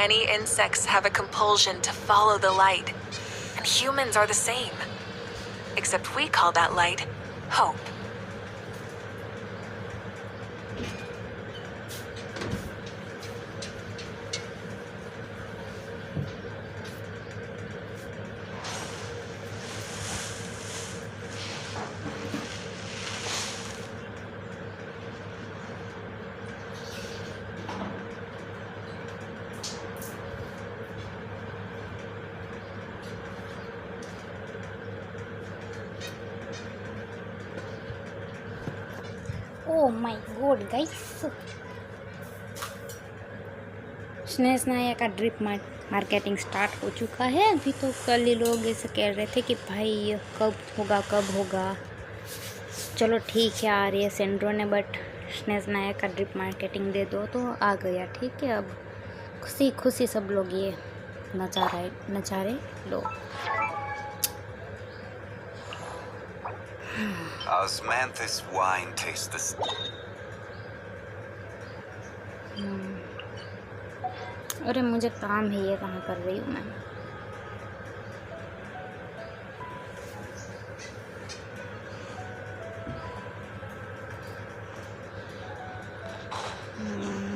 Many insects have a compulsion to follow the light, and humans are the same. Except we call that light hope. Oh my god guys, स्नेह नाया का drip marketing start हो चुका है। अभी तो कल ही लोग ऐसे कह रहे थे कि भाई ये कब होगा। चलो ठीक है, आ रही है सेंड्रो ने, बट स्नेह नाया का ड्रिप मार्केटिंग दे दो तो आ गया। ठीक है, अब खुशी खुशी सब लोग ये नचारे लो। Osmanthus wine tastes the अरे मुझे काम है, ये कहाँ कर रही हूँ मैं।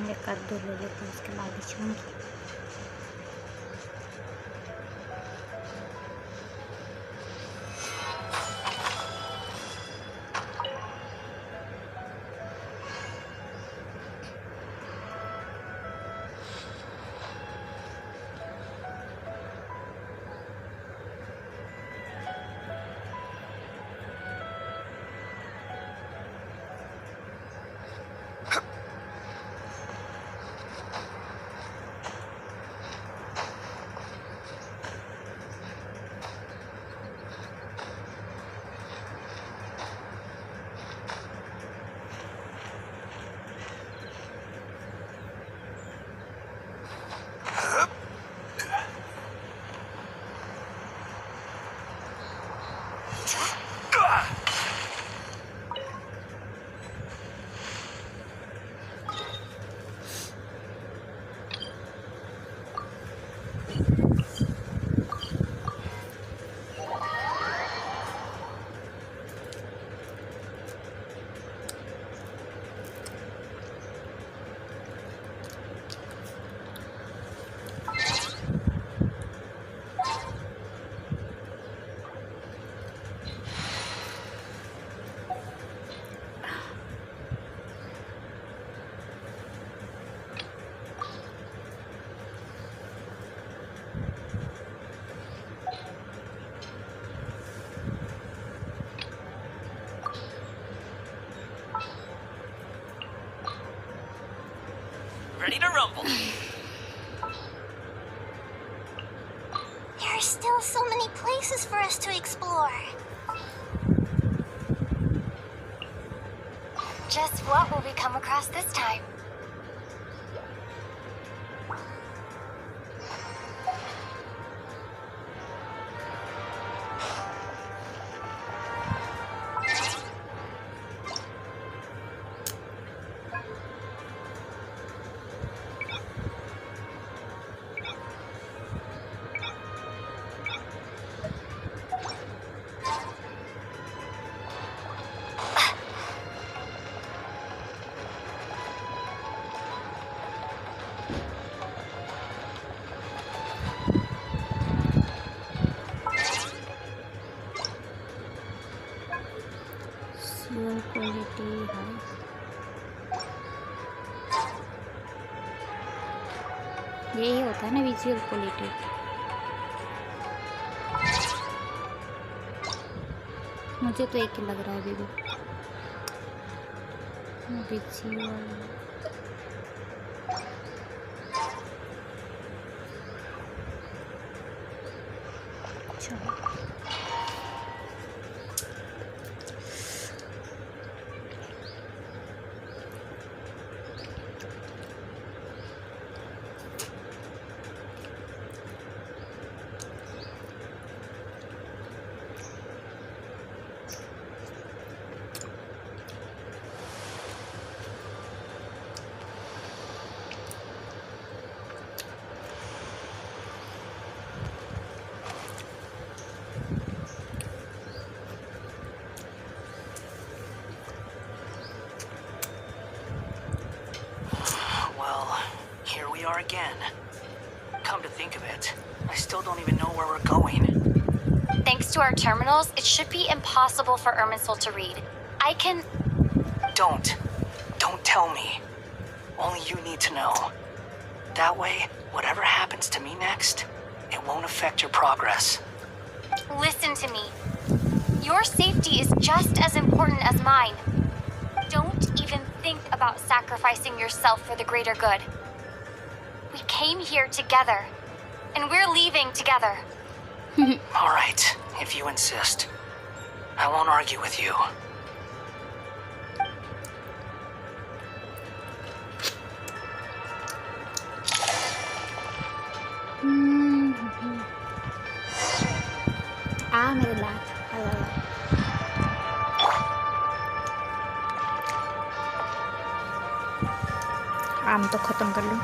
ये कद्दू ले लेते हैं, उसके बाद बिछूंगी। Ready to rumble. There are still so many places for us to explore. Just what will we come across this time? Quality है, यही होता है ना विजुअल क्वालिटी। मुझे तो एक ही लग रहा है अभी visual. again. Come to think of it, I still don't even know where we're going. Thanks to our terminals, it should be impossible for Irminsul to read. I can... Don't tell me. Only you need to know. That way, whatever happens to me next, it won't affect your progress. Listen to me. Your safety is just as important as mine. Don't even think about sacrificing yourself for the greater good. We came here together, and we're leaving together. All right, if you insist. I won't argue with you. मेरे लात आम तो ख़त्म कर लूँ.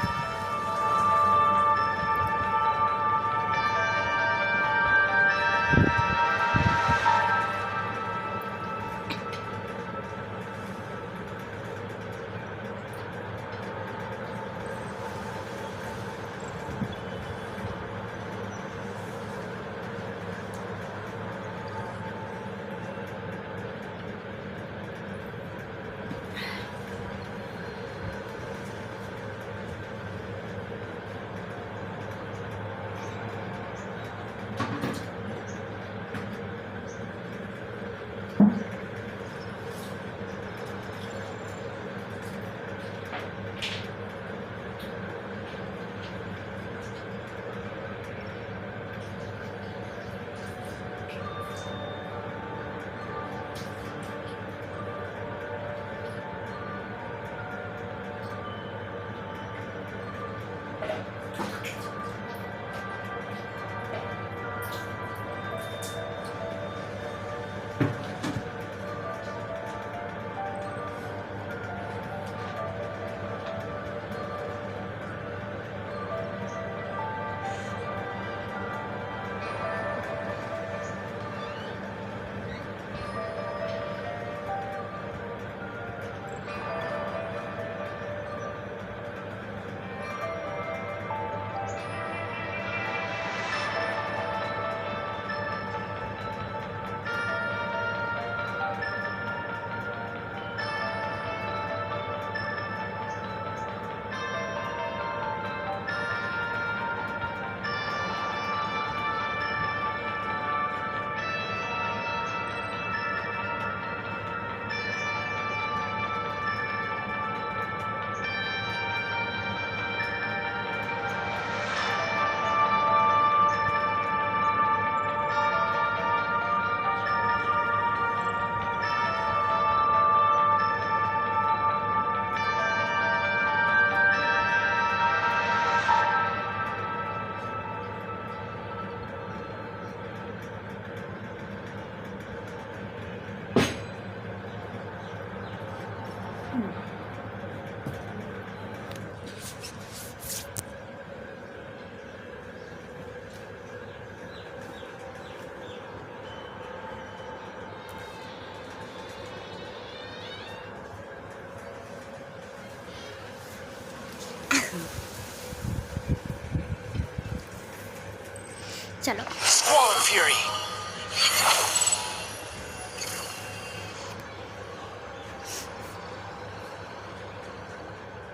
चलो Squall of Fury!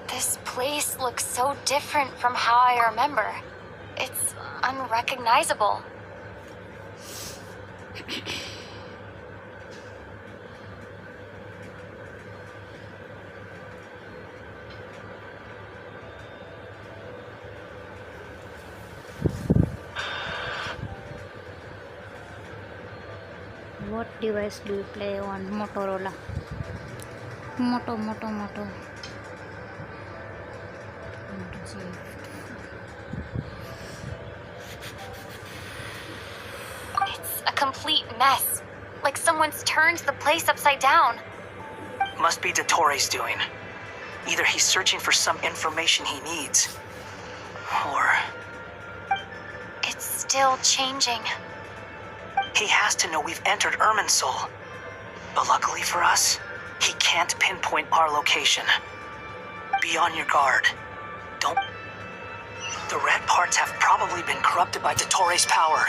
This place looks so different from how I remember. It's unrecognizable. What device do you play on? Motorola. Moto. It's a complete mess. Like someone's turned the place upside down. Must be Dottoro's doing. Either he's searching for some information he needs, or It's still changing. he has to know we've entered Irminsul. But luckily for us, he can't pinpoint our location. Be on your guard. Don't... The red parts have probably been corrupted by Dottoro's power.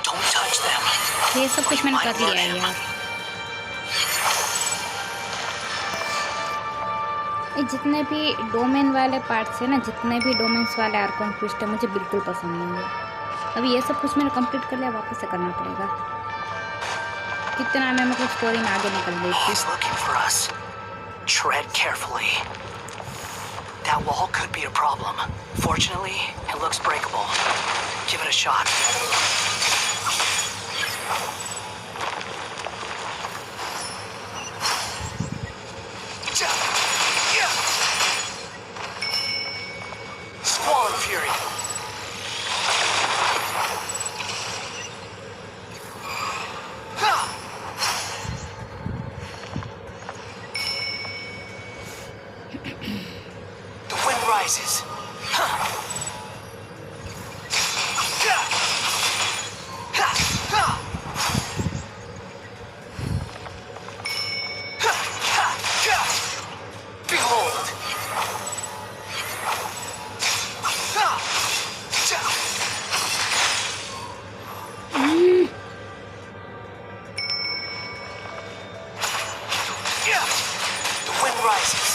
Don't touch them. ये सब कुछ मैंने कर लिया है यार। ये जितने भी डोमेन वाले पार्ट्स है ना, जितने भी डोमेन्स वाले आर्कन ट्विस्ट है, मुझे बिल्कुल पसंद नहीं है। अभी ये सब कुछ मैंने कंप्लीट कर लिया, वापस से करना पड़ेगा। कितना मैं मतलब स्टोरी में आगे निकल गई थी। He's looking for us. Tread carefully. That wall could be a problem. Fortunately, it looks breakable. Give it a shot. Squall Fury. The wind rises. Behold. The wind rises.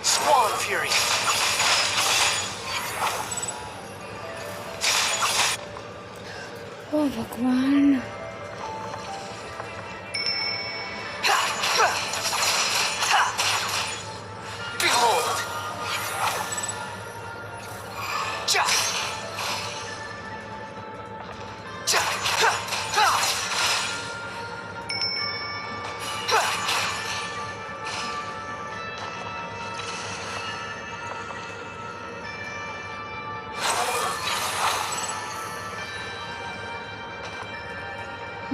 Squall Fury. ओह भगवान। Behold.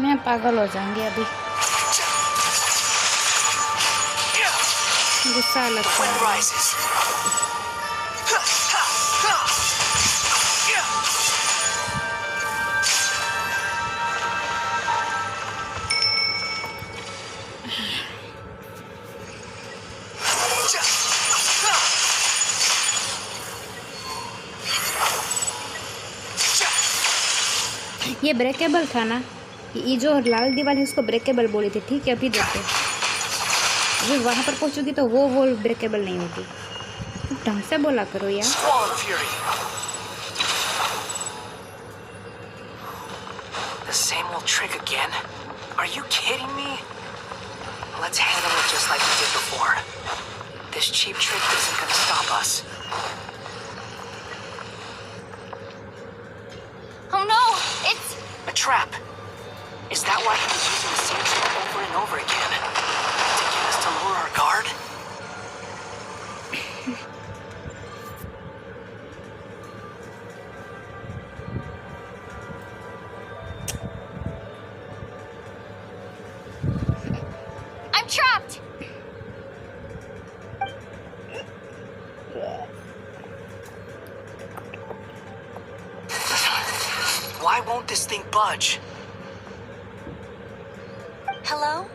मैं पागल हो जाऊंगी अभी, गुस्सा लगता Wind है। rises. ये ब्रेकेबल था ना, ये जो लाल दीवार है उसको ब्रेकेबल बोली थी। ठीक है, अभी देखो, अभी वहाँ पर पहुँचोगी तो वो वॉल ब्रेकेबल नहीं होगी। ढंग से बोला करो यार। Squall Fury. The same old trick again? Are you kidding me? Let's handle it just like we did before. This cheap trick isn't gonna stop us. Oh no! It's... A trap. Is that why he was using the same trick over and over again? To get us to lower our guard? I'm trapped! Why won't this thing budge? Hello?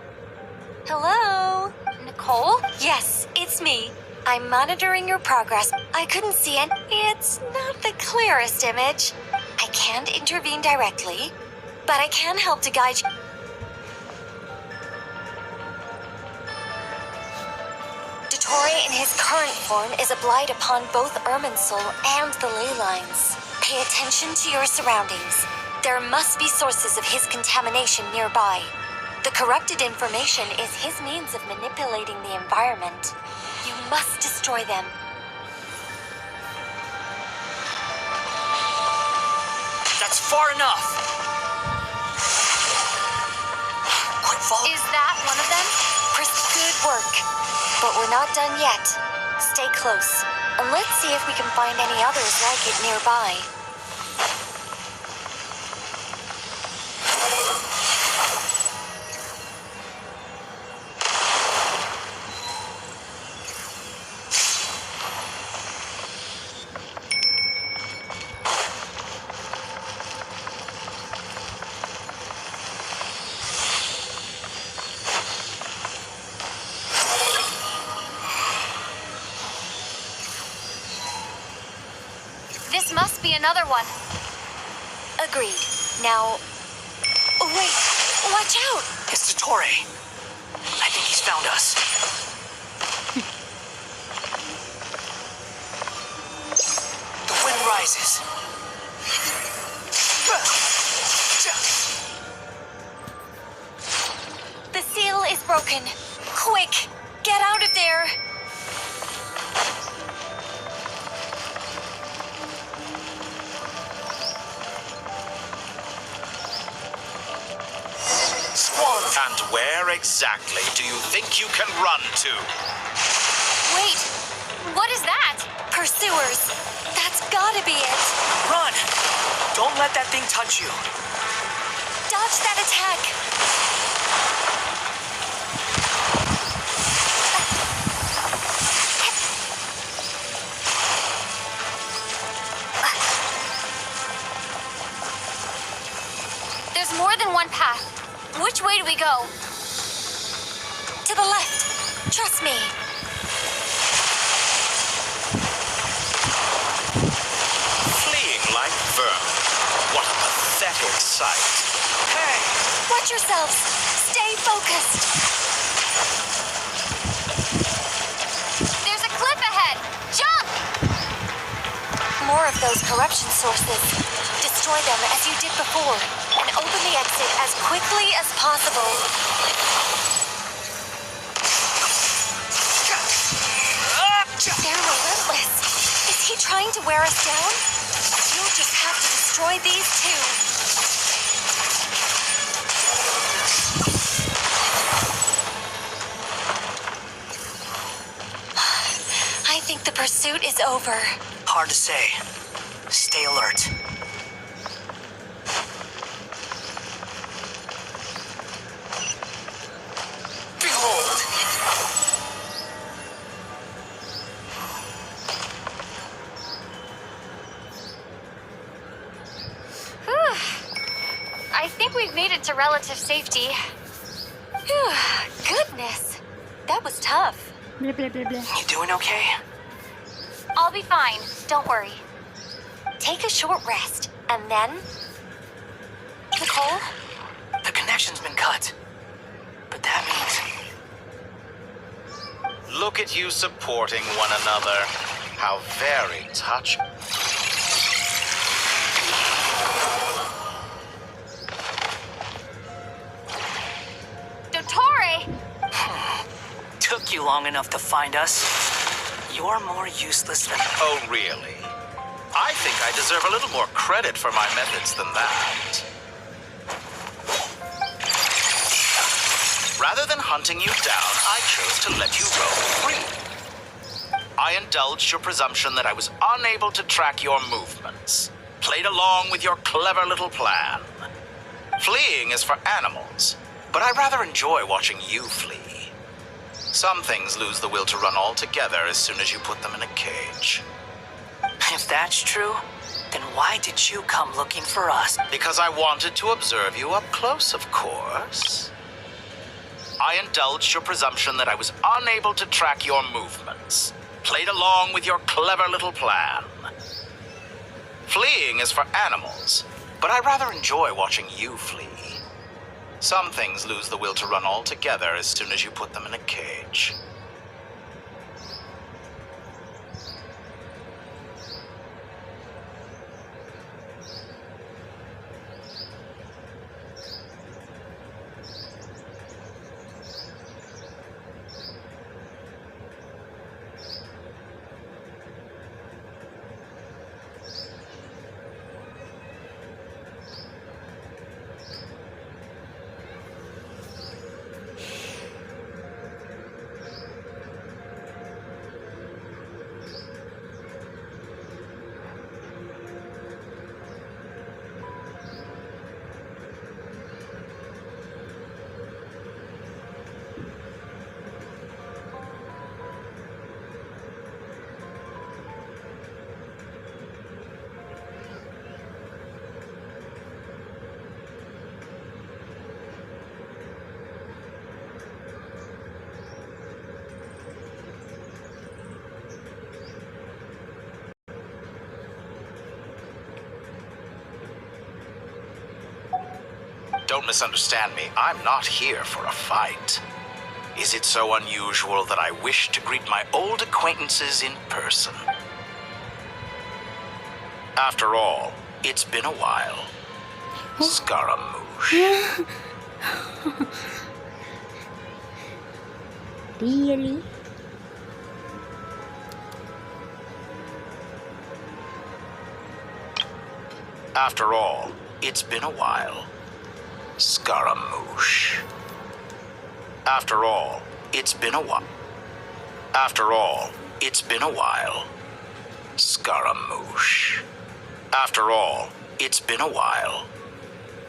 Hello? Nicole? Yes, it's me. I'm monitoring your progress. I couldn't see it. It's not the clearest image. I can't intervene directly, but I can help to guide you. Dottore in his current form is a blight upon both Irminsul and the ley lines. Pay attention to your surroundings. There must be sources of his contamination nearby. The corrupted information is his means of manipulating the environment. You must destroy them. That's far enough! Quit following. Is that one of them? Good work. But we're not done yet. Stay close, and let's see if we can find any others like it nearby. This must be another one. Agreed. Now... Wait! Watch out! It's Dottore. I think he's found us. The wind rises. The seal is broken. Quick! Get out of there! And where exactly do you think you can run to? Wait, what is that? Pursuers! That's gotta be it! Run! Don't let that thing touch you. Dodge that attack! There's more than one path. Which way do we go? To the left! Trust me! Fleeing like vermin. What a pathetic sight. Hey! Watch yourselves! Stay focused! There's a cliff ahead! Jump! More of those corruption sources. Destroy them as you did before, and open the exit as quickly as possible. They're relentless. Is he trying to wear us down? You'll just have to destroy these too. I think the pursuit is over. Hard to say. Stay alert. Behold! I think we've made it to relative safety. Phew, goodness. That was tough. Blah, blah, blah, blah. You doing okay? I'll be fine. Don't worry. Take a short rest, and then... Nicole? The connection's been cut. But that means... Look at you supporting one another. How very touching. Dottore! Took you long enough to find us. You're more useless than... Oh, really? I think I deserve a little more credit for my methods than that. Rather than hunting you down, I chose to let you roam free. I indulged your presumption that I was unable to track your movements. Played along with your clever little plan. Fleeing is for animals, but I rather enjoy watching you flee. Some things lose the will to run altogether as soon as you put them in a cage. If that's true, then why did you come looking for us? Because I wanted to observe you up close, of course. I indulged your presumption that I was unable to track your movements. Played along with your clever little plan. Fleeing is for animals, but I rather enjoy watching you flee. Some things lose the will to run altogether as soon as you put them in a cage. Don't misunderstand me. I'm not here for a fight. Is it so unusual that I wish to greet my old acquaintances in person? After all, it's been a while. Scaramouche. Really? After all, it's been a while. Scaramouche. After all, it's been a while. After all, it's been a while. Scaramouche. After all, it's been a while.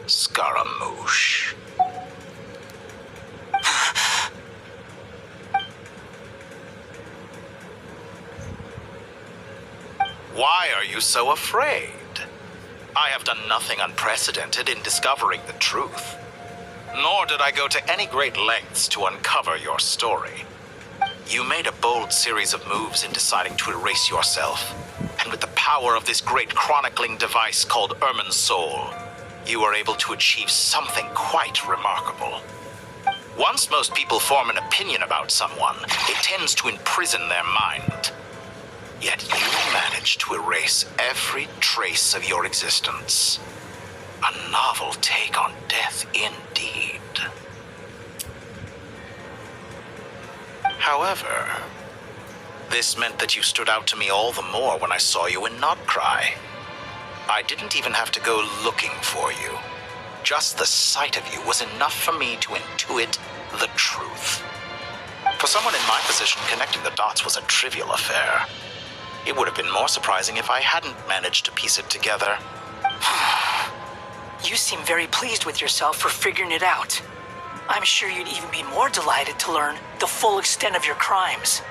Scaramouche. Why are you so afraid? I have done nothing unprecedented in discovering the truth. Nor did I go to any great lengths to uncover your story. You made a bold series of moves in deciding to erase yourself, and with the power of this great chronicling device called Ermin's Soul, you were able to achieve something quite remarkable. Once most people form an opinion about someone, it tends to imprison their mind. Yet you managed to erase every trace of your existence. A novel take on death indeed. However, this meant that you stood out to me all the more when I saw you in Notcry. I didn't even have to go looking for you. Just the sight of you was enough for me to intuit the truth. For someone in my position, connecting the dots was a trivial affair. It would have been more surprising if I hadn't managed to piece it together. You seem very pleased with yourself for figuring it out. I'm sure you'd even be more delighted to learn the full extent of your crimes.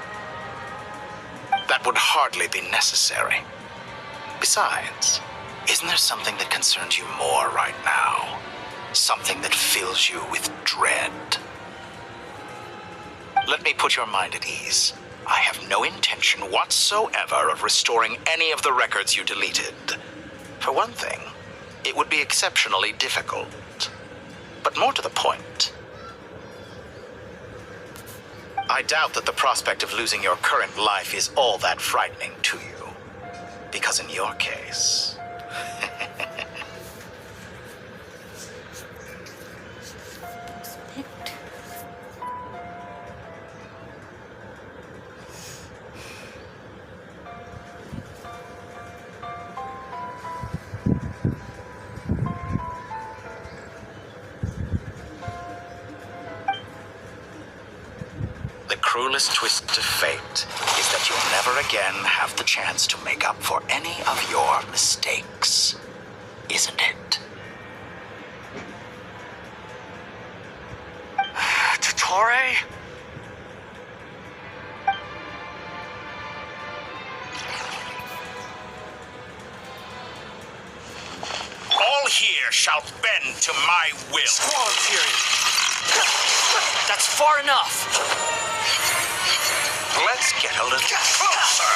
That would hardly be necessary. Besides, isn't there something that concerns you more right now? Something that fills you with dread? Let me put your mind at ease. I have no intention whatsoever of restoring any of the records you deleted. For one thing, it would be exceptionally difficult. But more to the point, I doubt that the prospect of losing your current life is all that frightening to you. Because in your case... The cruelest twist to fate is that you'll never again have the chance to make up for any of your mistakes, isn't it? Totore? All here shall bend to my will. Squall Fury! That's far enough! Let's get a little closer.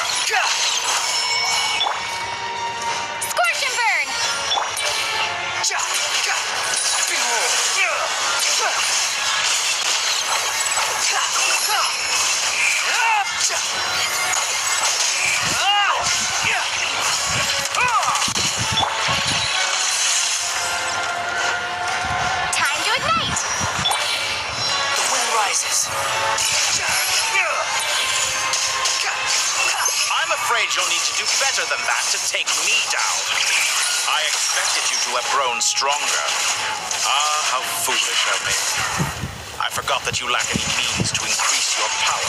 Scorch and burn! Time to ignite! The wind rises. I'm afraid you'll need to do better than that to take me down. I expected you to have grown stronger. Ah, how foolish of me. I forgot that you lack any means to increase your power.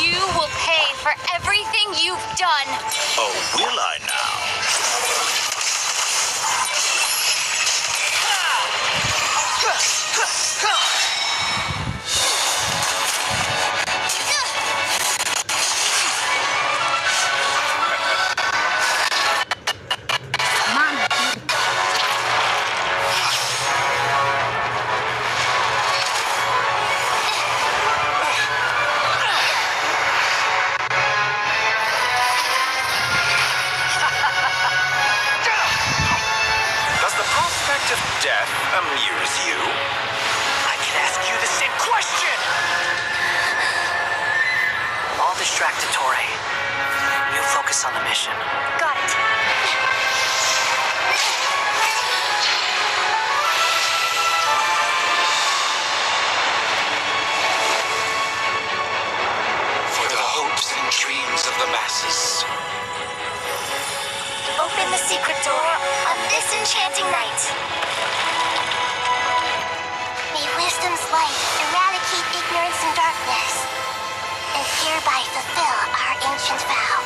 You will pay for everything you've done. Oh, will I now? distracted, Tori. You focus on the mission. Got it. For the hopes and dreams of the masses. Open the secret door of this enchanting night. May wisdom's light eradicate ignorance and darkness, and hereby fulfill our ancient vow.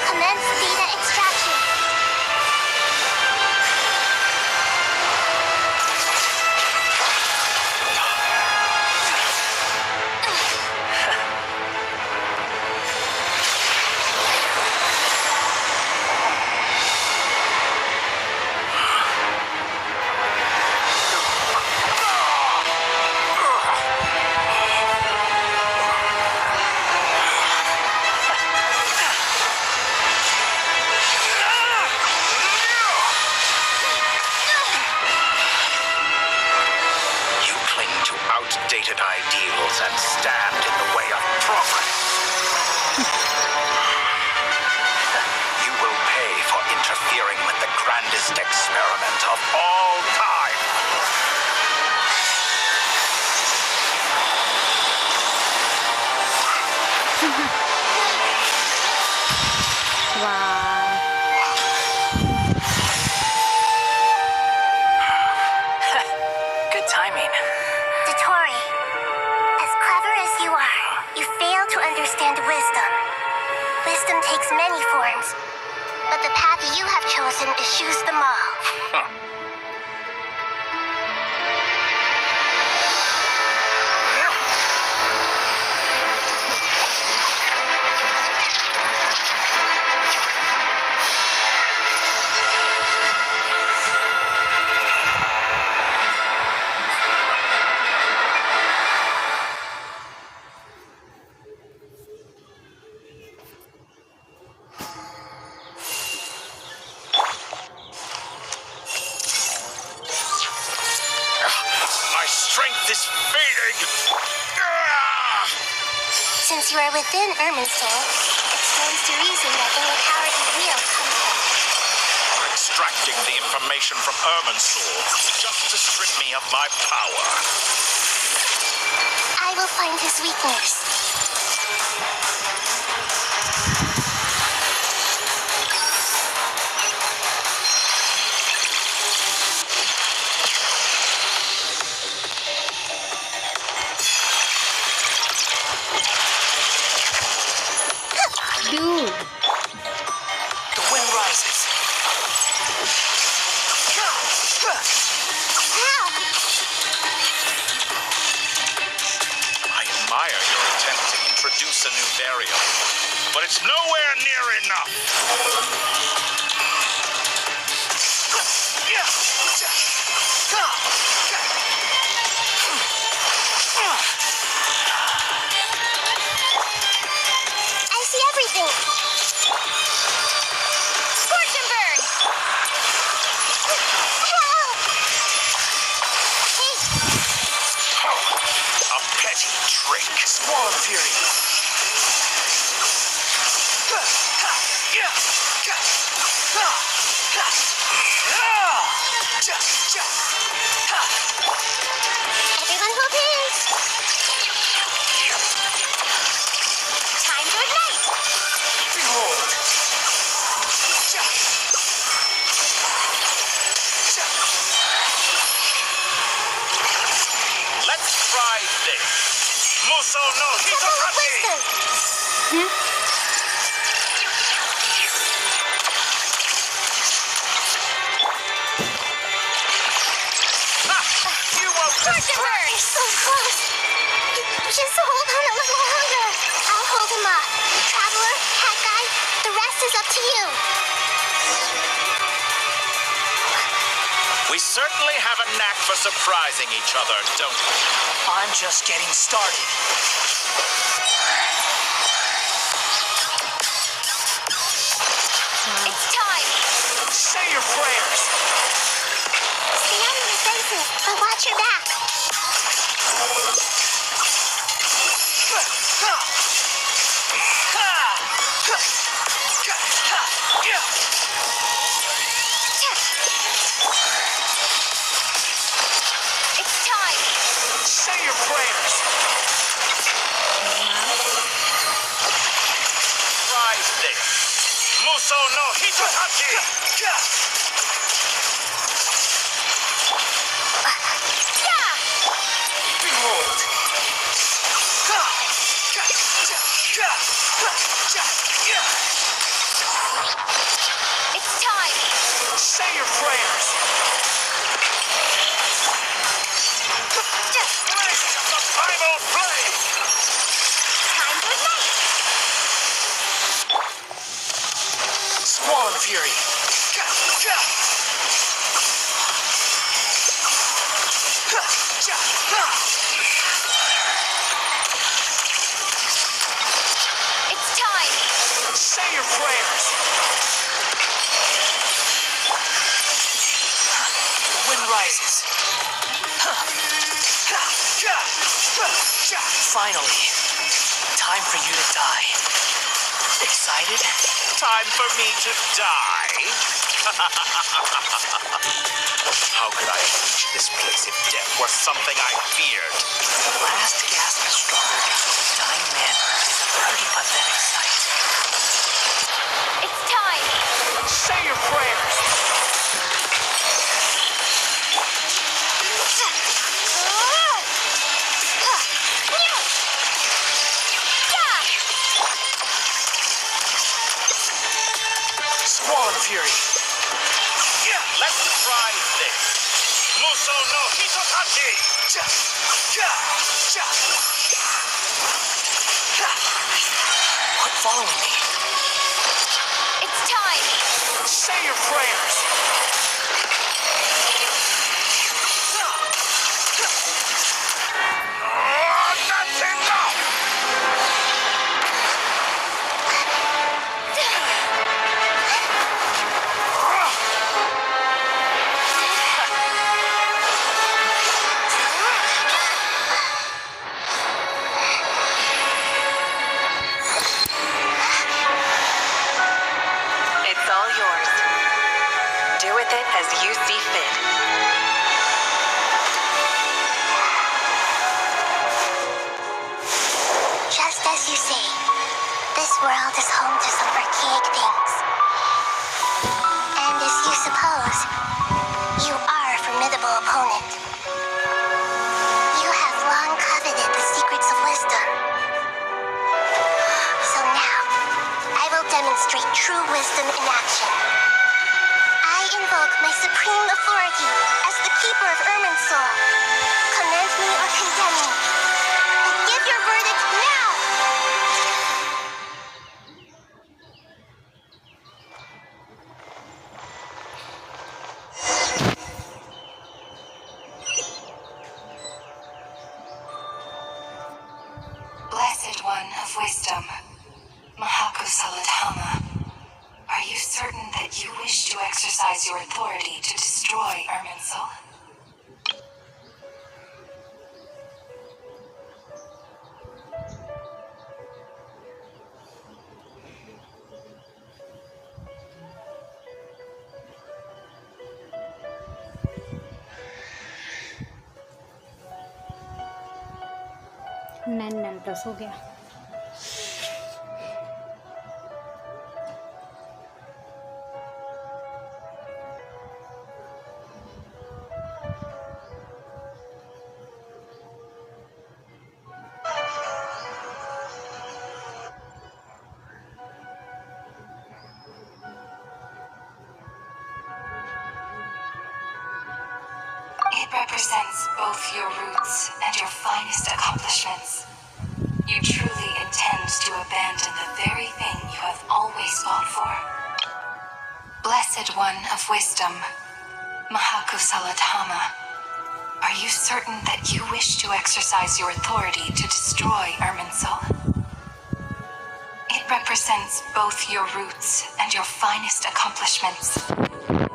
Commence data extraction. You cling to outdated ideals and stand in the way of progress. You will pay for interfering with the grandest experiment of all time. Wow. Good timing. Dotori, as clever as you are, you fail to understand wisdom. Wisdom takes many forms, but the path you have chosen eschews them all. My strength is fading. Since you are within Ermin's soul, it stands to reason that any power you wield comes from. Extracting the information from Irminsul just to strip me of my power. I will find his weakness. Dude. The wind rises. How? I admire your attempt to introduce a new variable, but it's nowhere near enough. I see everything. Scorch and burn. Hey, A petty trick. Squall of fury. everyone hold hands. Time to ignite. Behold. Let's try this. Muso no Circle of Hitokati! wisdom. You won't distract! He's so close. Just hold on a little longer. I'll hold him up. Traveler, hat guy, the rest is up to you. We certainly have a knack for surprising each other, don't we? I'm just getting started. It's time. Say your prayers. Stay on your defensive, but watch your back. Muso no Hitohachi! Behold! It's time! Say your prayers! Blade of the primal flame! Time to ignite! Squall and Fury! It's time! Say your prayers! The wind rises. Finally, time for you to die. Excited? Time for me to die? How could I have reached this place if death were something I feared? The last gasp of strawberry from a dying man is a pretty pathetic sight. It's time! Say your prayers! Squall and Fury! Let's try this. Muso no Hitohachi! Quit following me. It's time! Say your prayers! That's enough! It's all yours. Do with it as you see fit. Just as you say, this world is home to some archaic things. And as you suppose, you are a formidable opponent. You have long coveted the secrets of wisdom. So now, I will demonstrate true wisdom in action. I invoke my supreme authority as the keeper of Ermin's soul. Commend me or condemn me. But give your verdict now! Blessed one of wisdom, Mahakusaladhama, are you certain that you wish to exercise your authority to destroy Erminsul? Nine plus हो गया. It represents both your roots and your finest accomplishments. You truly intend to abandon the very thing you have always fought for. Blessed one of wisdom, Mahakusaladhama, are you certain that you wish to exercise your authority to destroy Erminsul? It represents both your roots and your finest accomplishments.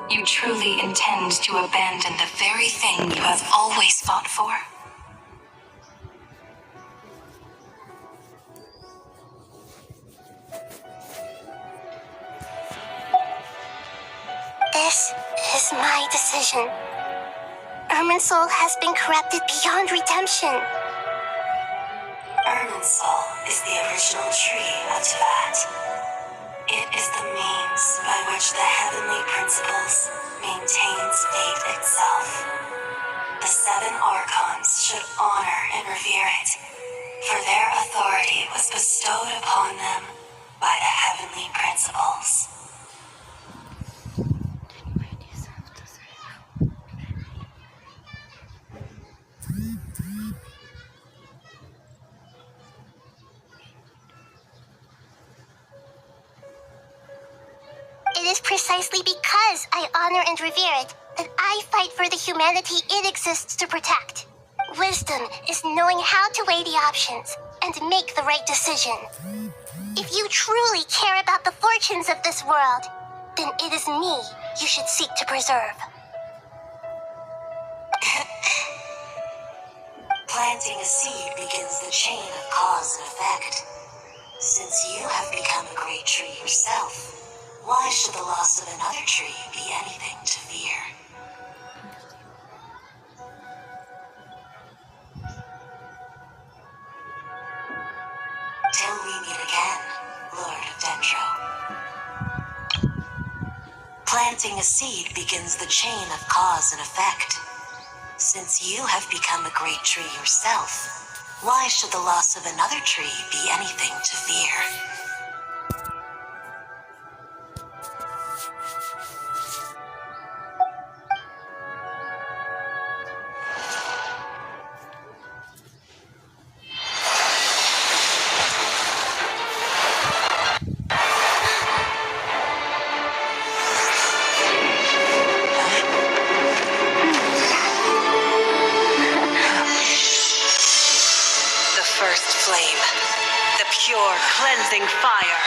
You truly intend to abandon the very thing you have always fought for. This is my decision. Erminsul has been corrupted beyond redemption. Erminsul is the original tree of Tibet. It is the means by which the heavenly principles maintains fate itself. The 7 archons should honor and revere it, for their authority was bestowed upon them by the heavenly principles. It is precisely because I honor and revere it that I fight for the humanity it exists to protect. Wisdom is knowing how to weigh the options and make the right decision. If you truly care about the fortunes of this world, then it is me you should seek to preserve. Planting a seed begins the chain of cause and effect. Since you have become a great tree yourself, why should the loss of another tree be anything to fear? Till we meet again, Lord of Dendro. Planting a seed begins the chain of cause and effect. Since you have become a great tree yourself, why should the loss of another tree be anything to fear? Pure, cleansing fire.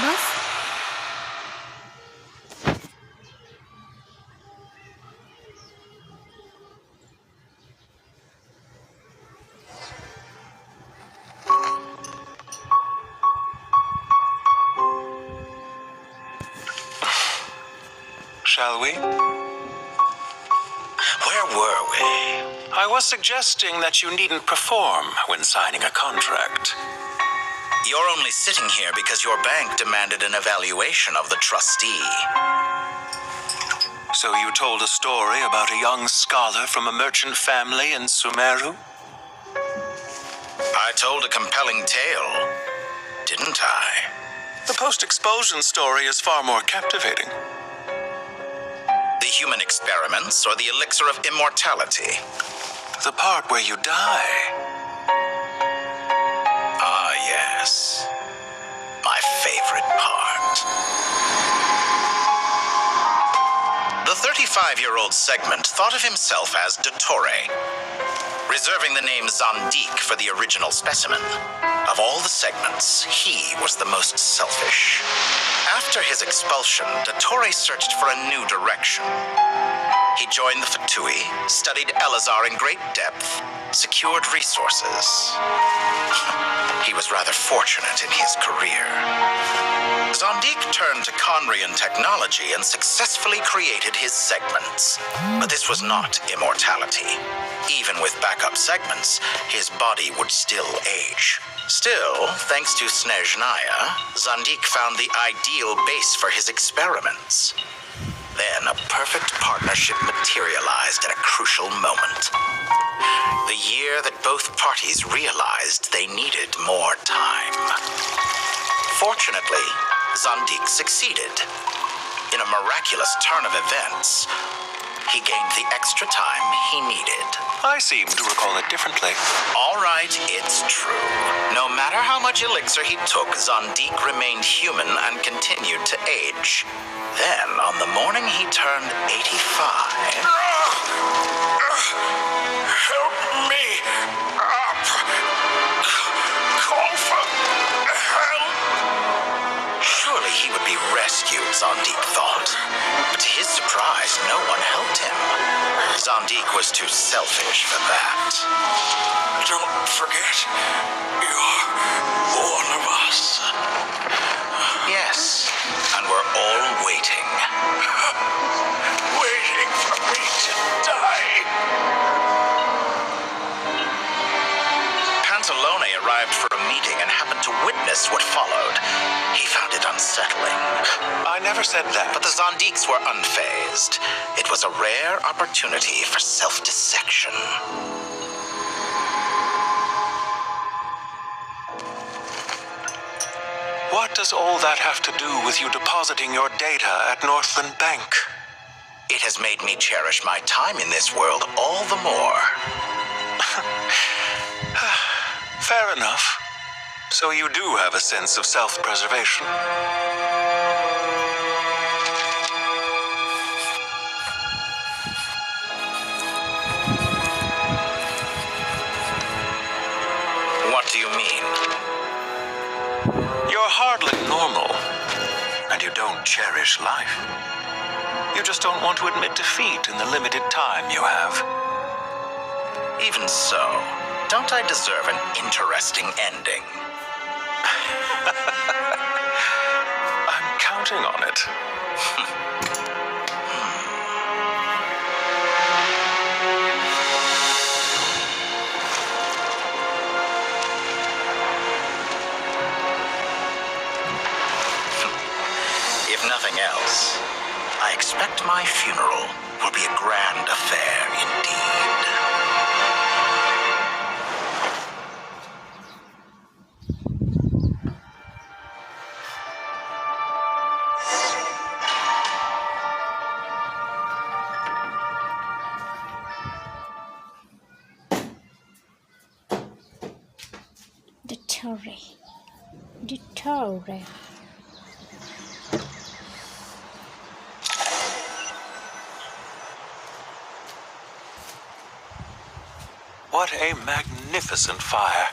बस Shall we? Where were we? I was suggesting that you needn't perform when signing a contract. You're only sitting here because your bank demanded an evaluation of the trustee. So you told a story about a young scholar from a merchant family in Sumeru? I told a compelling tale, didn't I? The post-expulsion story is far more captivating. The human experiments or the elixir of immortality? The part where you die. Ah, yes. My favorite part. The 35-year-old Segment thought of himself as Dottore, reserving the name Zandik for the original specimen. Of all the Segments, he was the most selfish. After his expulsion, Dottore searched for a new direction. He joined the Fatui, studied Elazar in great depth, secured resources. He was rather fortunate in his career. Zandik turned to Conrian technology and successfully created his Segments. But this was not immortality. Even with backup Segments, his body would still age. Still, thanks to Snezhnaya, Zandik found the ideal base for his experiments. Then a perfect partnership materialized at a crucial moment. The year that both parties realized they needed more time. Fortunately, Zandik succeeded. In a miraculous turn of events, he gained the extra time he needed. I seem to recall it differently. All right, it's true. No matter how much elixir he took, Zondik remained human and continued to age. Then, on the morning he turned 85... Help me up. Call for help. Surely he would be rescued, Zondik thought. But to his surprise, no one helped him. Zondik was too selfish for that. Don't forget, you're one of us. Yes, and we're all waiting. Waiting for me to die. Pantalone arrived for a meeting and happened to witness what followed. He found it unsettling. I never said that. But the Zondiks were unfazed. It was a rare opportunity for self-dissection. What does all that have to do with you depositing your data at Northland Bank? It has made me cherish my time in this world all the more. Fair enough. So you do have a sense of self-preservation. What do you mean? You're hardly normal, and you don't cherish life. You just don't want to admit defeat in the limited time you have. Even so, don't I deserve an interesting ending? I'm counting on it. If nothing else, I expect my funeral will be a grand affair indeed. Detore. What a magnificent fire.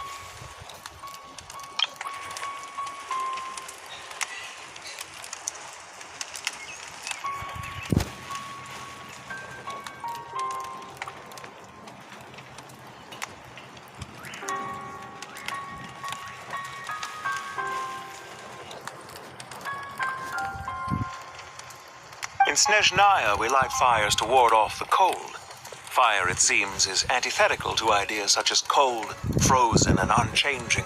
In Snezhnaya, we light fires to ward off the cold. Fire, it seems, is antithetical to ideas such as cold, frozen, and unchanging.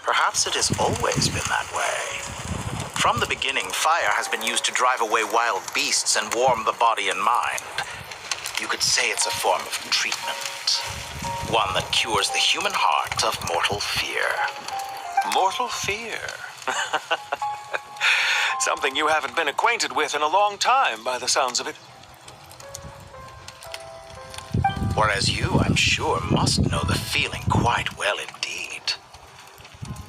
Perhaps it has always been that way. From the beginning, fire has been used to drive away wild beasts and warm the body and mind. You could say it's a form of treatment. One that cures the human heart of mortal fear. Mortal fear. Something you haven't been acquainted with in a long time, by the sounds of it. Whereas you, I'm sure, must know the feeling quite well indeed.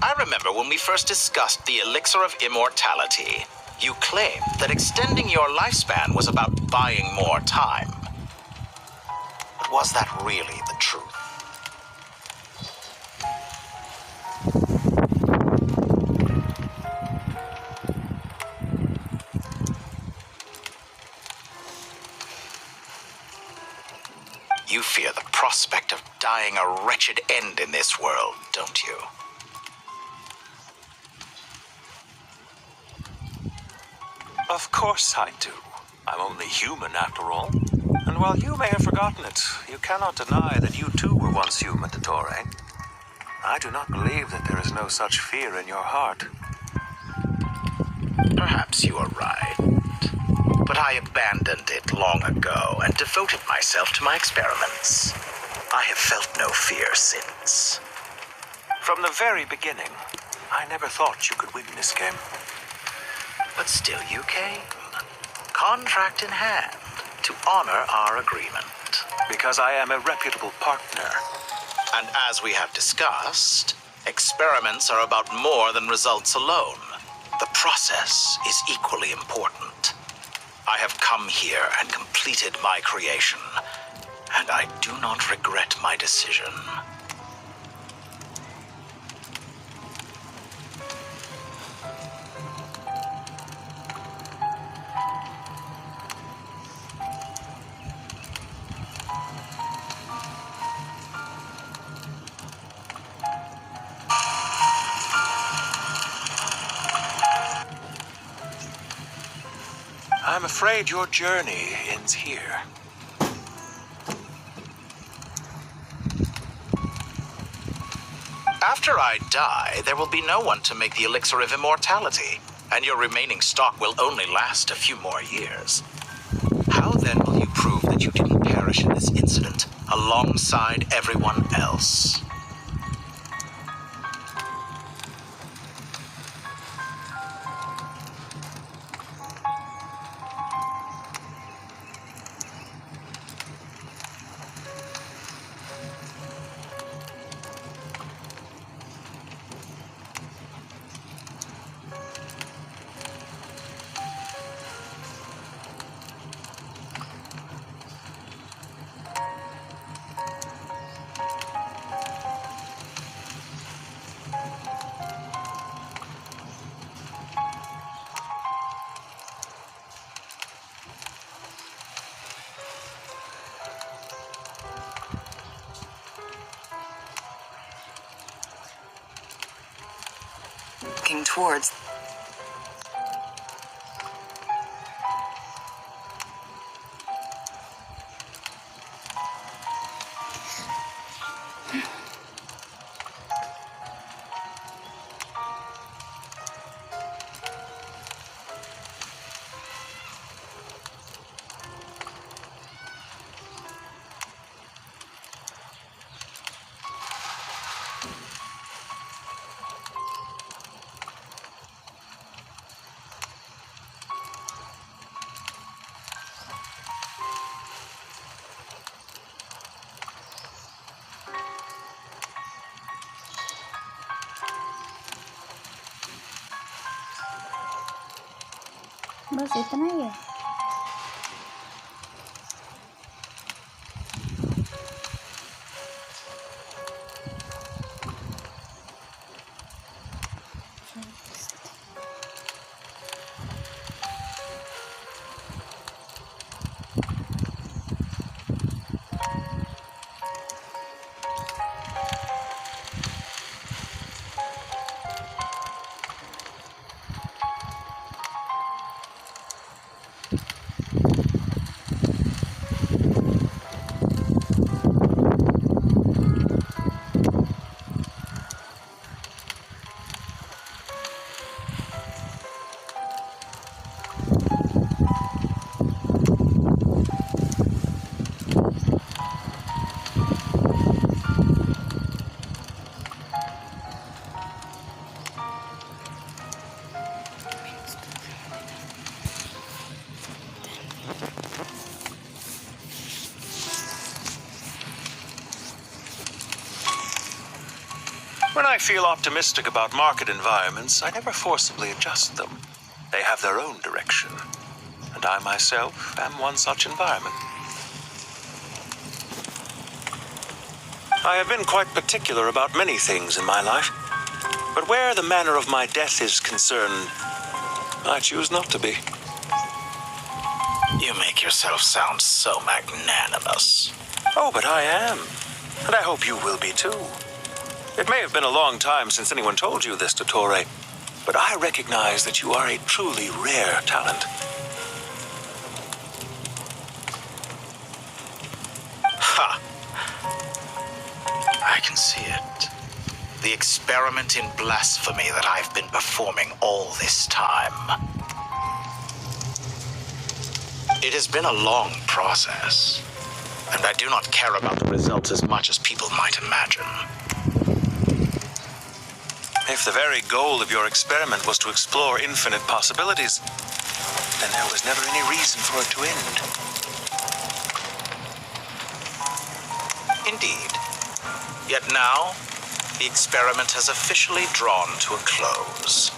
I remember when we first discussed the elixir of immortality, you claimed that extending your lifespan was about buying more time. But was that really the truth? You fear the prospect of dying a wretched end in this world, don't you? Of course I do. I'm only human, after all. And while you may have forgotten it, you cannot deny that you too were once human, Dottore. I do not believe that there is no such fear in your heart. Perhaps you are right. But I abandoned it long ago and devoted myself to my experiments. I have felt no fear since. From the very beginning, I never thought you could win this game. But still you came, contract in hand, to honor our agreement. because I am a reputable partner. And as we have discussed, experiments are about more than results alone. The process is equally important. I have come here and completed my creation, and I do not regret my decision. I'm afraid your journey ends here. After I die, there will be no one to make the elixir of immortality, and your remaining stock will only last a few more years. How then will you prove that you didn't perish in this incident alongside everyone else? Looking towards... बस इतना ही है। When I feel optimistic about market environments, I never forcibly adjust them. They have their own direction, and I myself am one such environment. I have been quite particular about many things in my life, but where the manner of my death is concerned, I choose not to be. You make yourself sound so magnanimous. Oh, but I am, and I hope you will be too. It may have been a long time since anyone told you this, Dottore, but I recognize that you are a truly rare talent. Ha! I can see it. The experiment in blasphemy that I've been performing all this time. It has been a long process, and I do not care about the results as much as people might imagine. If the very goal of your experiment was to explore infinite possibilities, then there was never any reason for it to end. Yet now, the experiment has officially drawn to a close.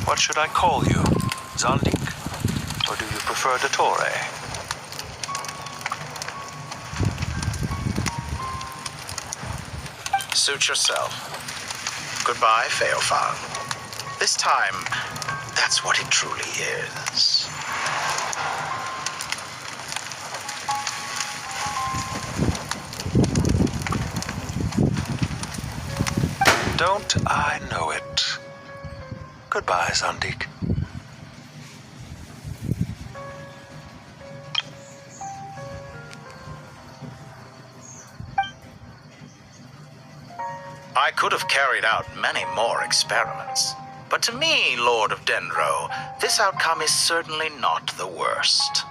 What should I call you? Zandik? Or do you prefer Dottore? Suit yourself. Goodbye, Feofan. This time, that's what it truly is. Don't I know it? Goodbye, Zandik. I could have carried out many more experiments, but to me, Lord of Dendro, this outcome is certainly not the worst.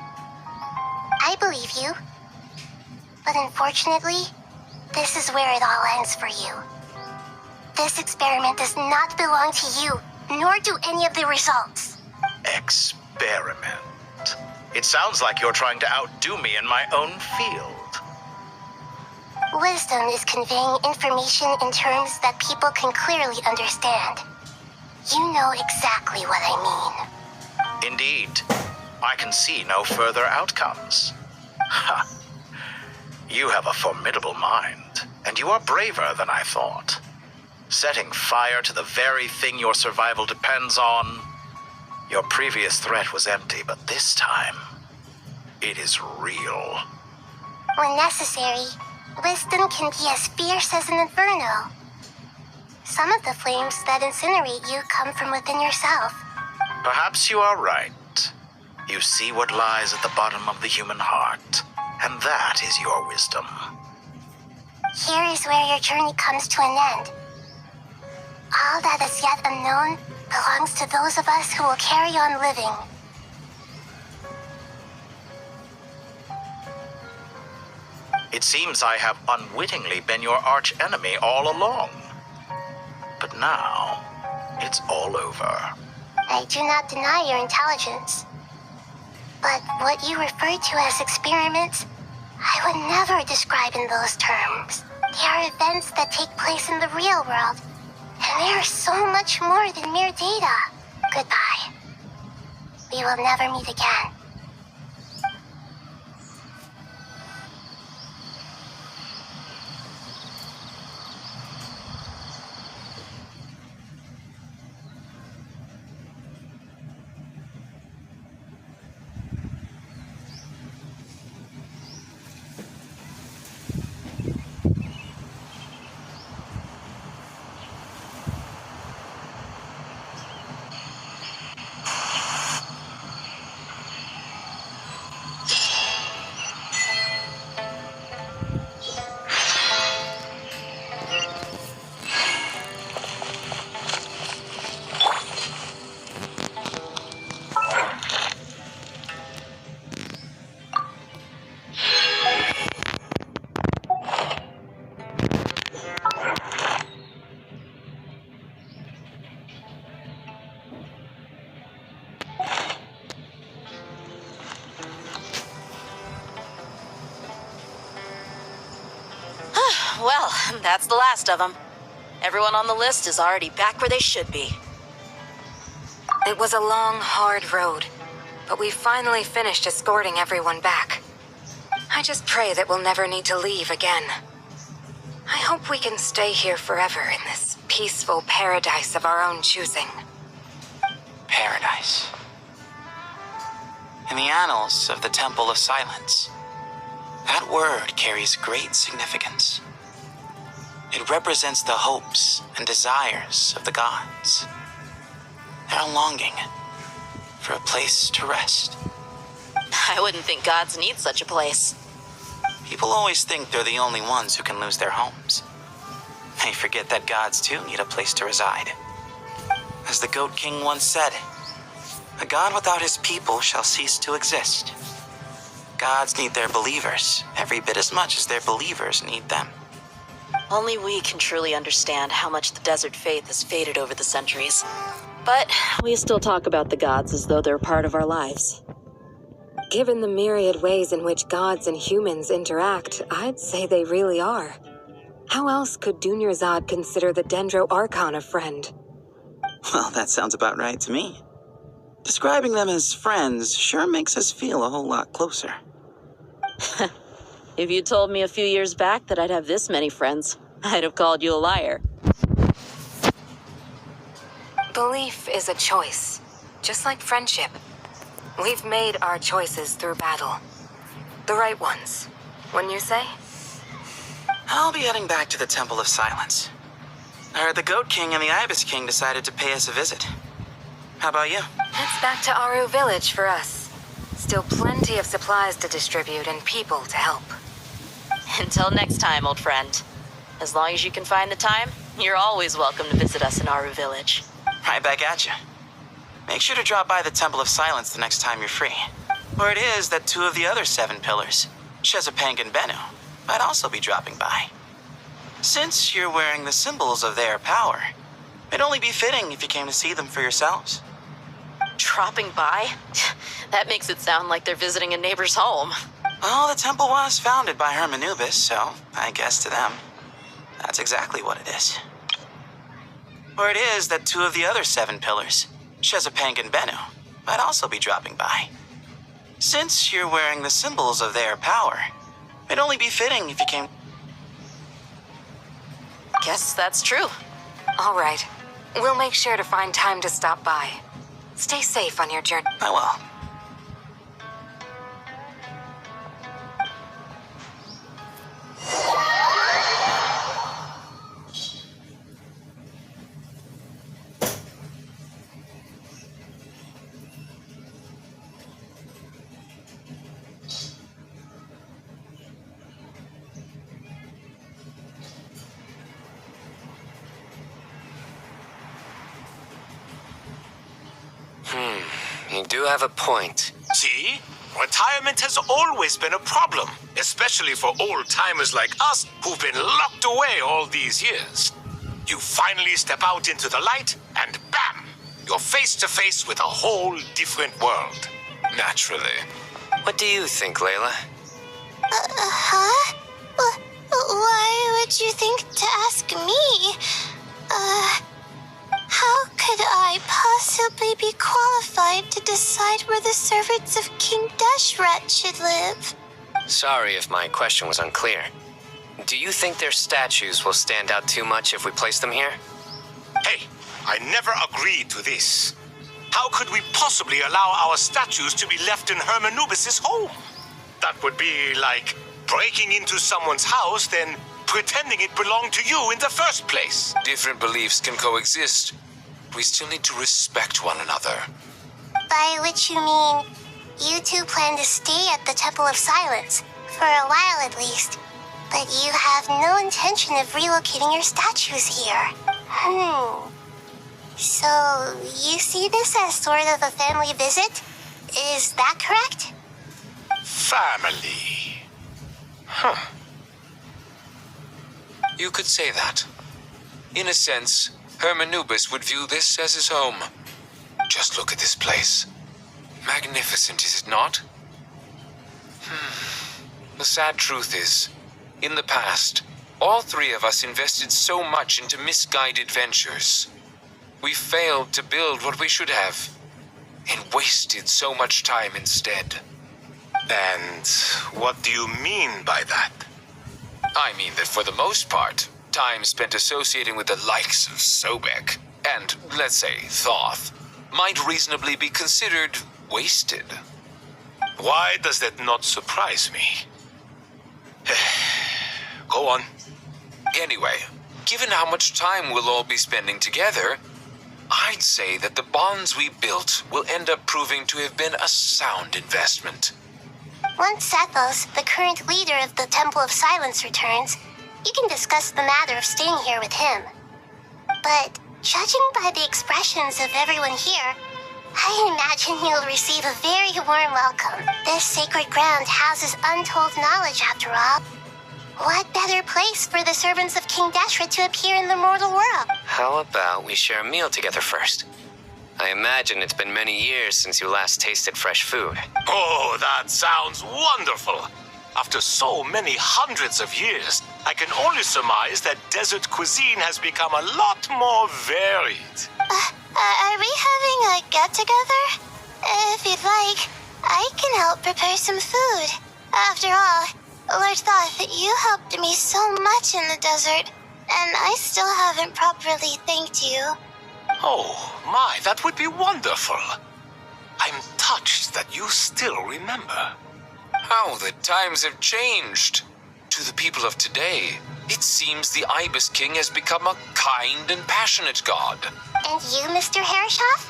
I believe you. But unfortunately, this is where it all ends for you. This experiment does not belong to you, nor do any of the results. Experiment? It sounds like you're trying to outdo me in my own field. Wisdom is conveying information in terms that people can clearly understand. You know exactly what I mean. Indeed. I can see no further outcomes. Ha! You have a formidable mind, and you are braver than I thought. Setting fire to the very thing your survival depends on. Your previous threat was empty, but this time, it is real. When necessary, wisdom can be as fierce as an inferno. Some of the flames that incinerate you come from within yourself. Perhaps you are right. You see what lies at the bottom of the human heart, and that is your wisdom. Here is where your journey comes to an end. All that is yet unknown belongs to those of us who will carry on living. It seems I have unwittingly been your arch-enemy all along. But now, it's all over. I do not deny your intelligence. But what you refer to as experiments, I would never describe in those terms. They are events that take place in the real world, and they are so much more than mere data. Goodbye. We will never meet again. Well, that's the last of them. Everyone on the list is already back where they should be. It was a long, hard road, but we finally finished escorting everyone back. I just pray that we'll never need to leave again. I hope we can stay here forever in this peaceful paradise of our own choosing. Paradise. In the annals of the Temple of Silence, that word carries great significance. It represents the hopes and desires of the gods. Their longing for a place to rest. I wouldn't think gods need such a place. People always think they're the only ones who can lose their homes. They forget that gods too need a place to reside. As the Goat King once said, a god without his people shall cease to exist. Gods need their believers every bit as much as their believers need them. Only we can truly understand how much the desert faith has faded over the centuries. But we still talk about the gods as though they're part of our lives. Given the myriad ways in which gods and humans interact, I'd say they really are. How else could Dunyarzad consider the Dendro Archon a friend? Well, that sounds about right to me. Describing them as friends sure makes us feel a whole lot closer. If you told me a few years back that I'd have this many friends, I'd have called you a liar. Belief is a choice, just like friendship. We've made our choices through battle. The right ones, wouldn't you say? I'll be heading back to the Temple of Silence. I heard the Goat King and the Ibis King decided to pay us a visit. How about you? It's back to Aru Village for us. Still plenty of supplies to distribute and people to help. Until next time, old friend. As long as you can find the time, you're always welcome to visit us in Aru Village. Right back at you. Make sure to drop by the Temple of Silence the next time you're free. Or it is that 2 of the other 7 pillars, Shezapang and Bennu, might also be dropping by. Since you're wearing the symbols of their power, it'd only be fitting if you came to see them for yourselves. Dropping by? That makes it sound like they're visiting a neighbor's home. Well, the temple was founded by Hermanubis, so I guess to them, that's exactly what it is. Or it is that 2 of the other 7 pillars, Shezapang and Bennu, might also be dropping by. Since you're wearing the symbols of their power, it'd only be fitting if you came... Guess that's true. All right. We'll make sure to find time to stop by. Stay safe on your journey. I will. You do have a point. See? Retirement has always been a problem, especially for old-timers like us who've been locked away all these years. You finally step out into the light, and bam! You're face-to-face with a whole different world. Naturally. What do you think, Layla? Huh? Why would you think to ask me? How could I possibly be qualified to decide where the servants of King Deshret should live? Sorry if my question was unclear. Do you think their statues will stand out too much if we place them here? Hey, I never agreed to this. How could we possibly allow our statues to be left in Hermanubis' home? That would be like breaking into someone's house, then pretending it belonged to you in the first place. Different beliefs can coexist. We still need to respect one another. By which you mean, you two plan to stay at the Temple of Silence, for a while at least. But you have no intention of relocating your statues here. So, you see this as sort of a family visit? Is that correct? Family. Huh. You could say that. In a sense, Hermanubis would view this as his home. Just look at this place. Magnificent, is it not? The sad truth is, in the past, all 3 of us invested so much into misguided ventures. We failed to build what we should have, and wasted so much time instead. And what do you mean by that? I mean that for the most part, time spent associating with the likes of Sobek, and, let's say, Thoth, might reasonably be considered wasted. Why does that not surprise me? Go on. Anyway, given how much time we'll all be spending together, I'd say that the bonds we built will end up proving to have been a sound investment. Once Sethos, the current leader of the Temple of Silence, returns, you can discuss the matter of staying here with him. But judging by the expressions of everyone here, I imagine you'll receive a very warm welcome. This sacred ground houses untold knowledge, after all. What better place for the servants of King Dashra to appear in the mortal world? How about we share a meal together first? I imagine it's been many years since you last tasted fresh food. Oh, that sounds wonderful. After so many hundreds of years, I can only surmise that desert cuisine has become a lot more varied. Are we having a get-together? If you'd like, I can help prepare some food. After all, Lord Thoth, you helped me so much in the desert, and I still haven't properly thanked you. Oh, my, that would be wonderful. I'm touched that you still remember. How the times have changed. To the people of today, it seems the Ibis King has become a kind and passionate god. And you, Mr. Herreshoff?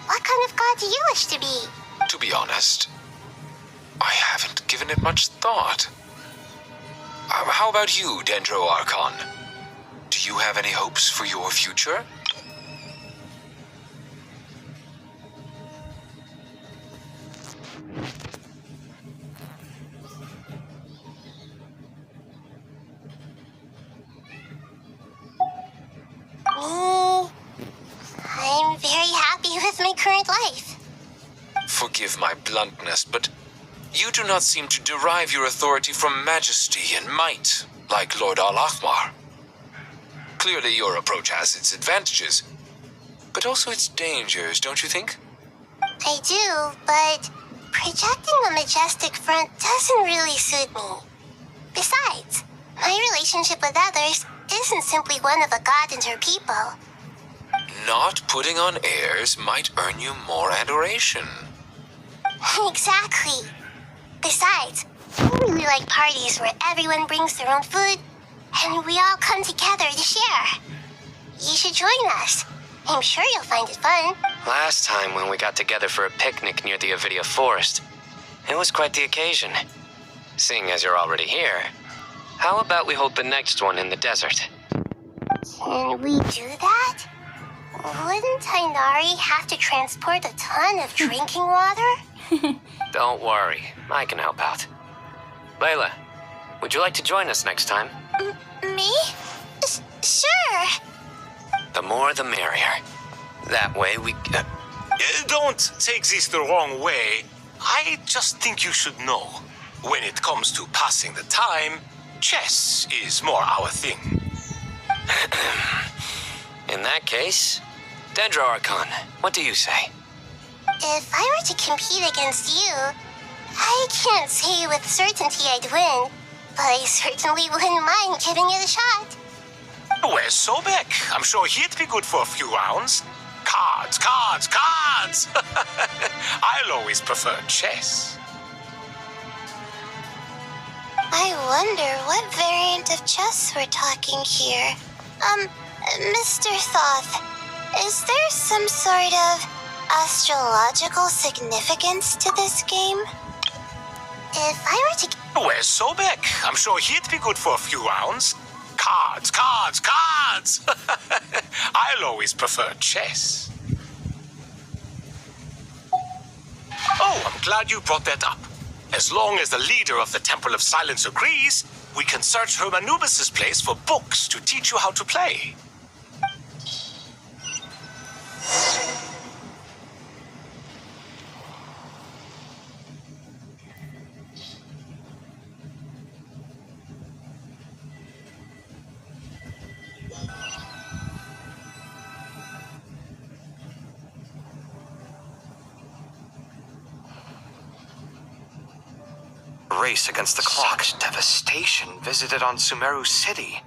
What kind of god do you wish to be? To be honest, I haven't given it much thought. How about you, Dendro Archon? Do you have any hopes for your future? I'm very happy with my current life. Forgive my bluntness, but you do not seem to derive your authority from majesty and might, like Lord Al-Ahmar. Clearly your approach has its advantages, but also its dangers, don't you think? I do, but projecting a majestic front doesn't really suit me. Besides, my relationship with others isn't simply one of a god and her people. Not putting on airs might earn you more adoration. Exactly. Besides, I really like parties where everyone brings their own food and we all come together to share. You should join us. I'm sure you'll find it fun. Last time when we got together for a picnic near the Avidia Forest, it was quite the occasion. Seeing as you're already here, how about we hold the next one in the desert? Can we do that? Wouldn't Tainari have to transport a ton of drinking water? Don't worry, I can help out. Layla, would you like to join us next time? Me? Sure. The more the merrier. That way we... Don't take this the wrong way. I just think you should know. When it comes to passing the time, chess is more our thing. In that case, Dendro Archon, what do you say? If I were to compete against you, I can't say with certainty I'd win, but I certainly wouldn't mind giving it a shot. Where's Sobek? I'm sure he'd be good for a few rounds. Cards, cards, cards! I'll always prefer chess. I wonder what variant of chess we're talking here. Mr. Thoth, is there some sort of astrological significance to this game? If I were to... Where's Sobek? I'm sure he'd be good for a few rounds. Cards, cards, cards! I'll always prefer chess. Oh, I'm glad you brought that up. As long as the leader of the Temple of Silence agrees, we can search Hermanubis' place for books to teach you how to play. Race against the clock. Such devastation visited on Sumeru City.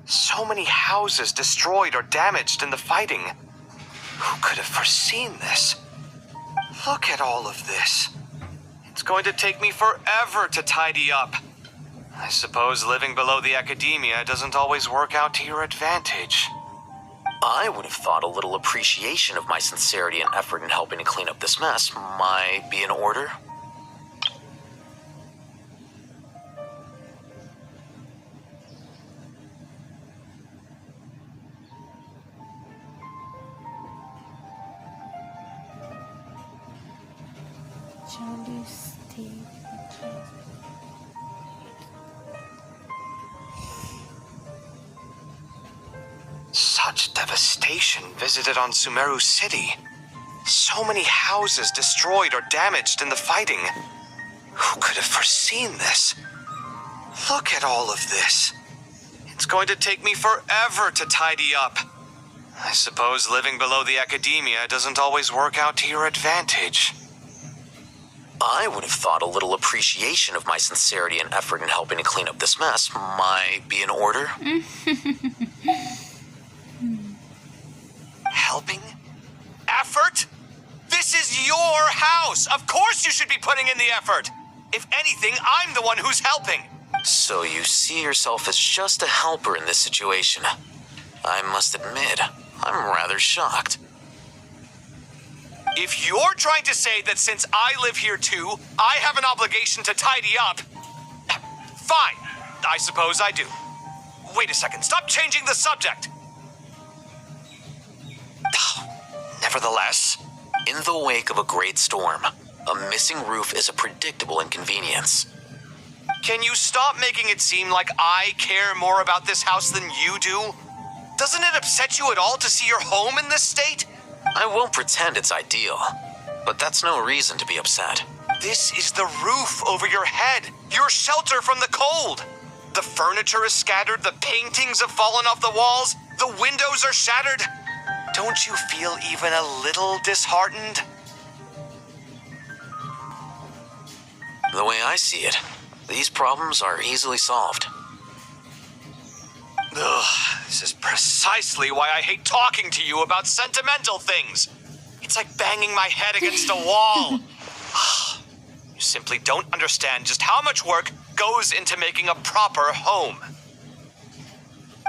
So many houses destroyed or damaged in the fighting. Who could have foreseen this? Look at all of this. It's going to take me forever to tidy up. I suppose living below the academia doesn't always work out to your advantage. I would have thought a little appreciation of my sincerity and effort in helping to clean up this mess might be in order. Much devastation visited on Sumeru City. So many houses destroyed or damaged in the fighting. Who could have foreseen this? Look at all of this. It's going to take me forever to tidy up. I suppose living below the academia doesn't always work out to your advantage. I would have thought a little appreciation of my sincerity and effort in helping to clean up this mess might be in order. Helping? Effort? This is your house! Of course you should be putting in the effort! If anything, I'm the one who's helping! So you see yourself as just a helper in this situation. I must admit, I'm rather shocked. If you're trying to say that since I live here too, I have an obligation to tidy up, fine, I suppose I do. Wait a second, stop changing the subject! Nevertheless, in the wake of a great storm, a missing roof is a predictable inconvenience. Can you stop making it seem like I care more about this house than you do? Doesn't it upset you at all to see your home in this state? I won't pretend it's ideal, but that's no reason to be upset. This is the roof over your head, your shelter from the cold. The furniture is scattered, the paintings have fallen off the walls, the windows are shattered. Don't you feel even a little disheartened? The way I see it, these problems are easily solved. Ugh, this is precisely why I hate talking to you about sentimental things. It's like banging my head against a wall. You simply don't understand just how much work goes into making a proper home.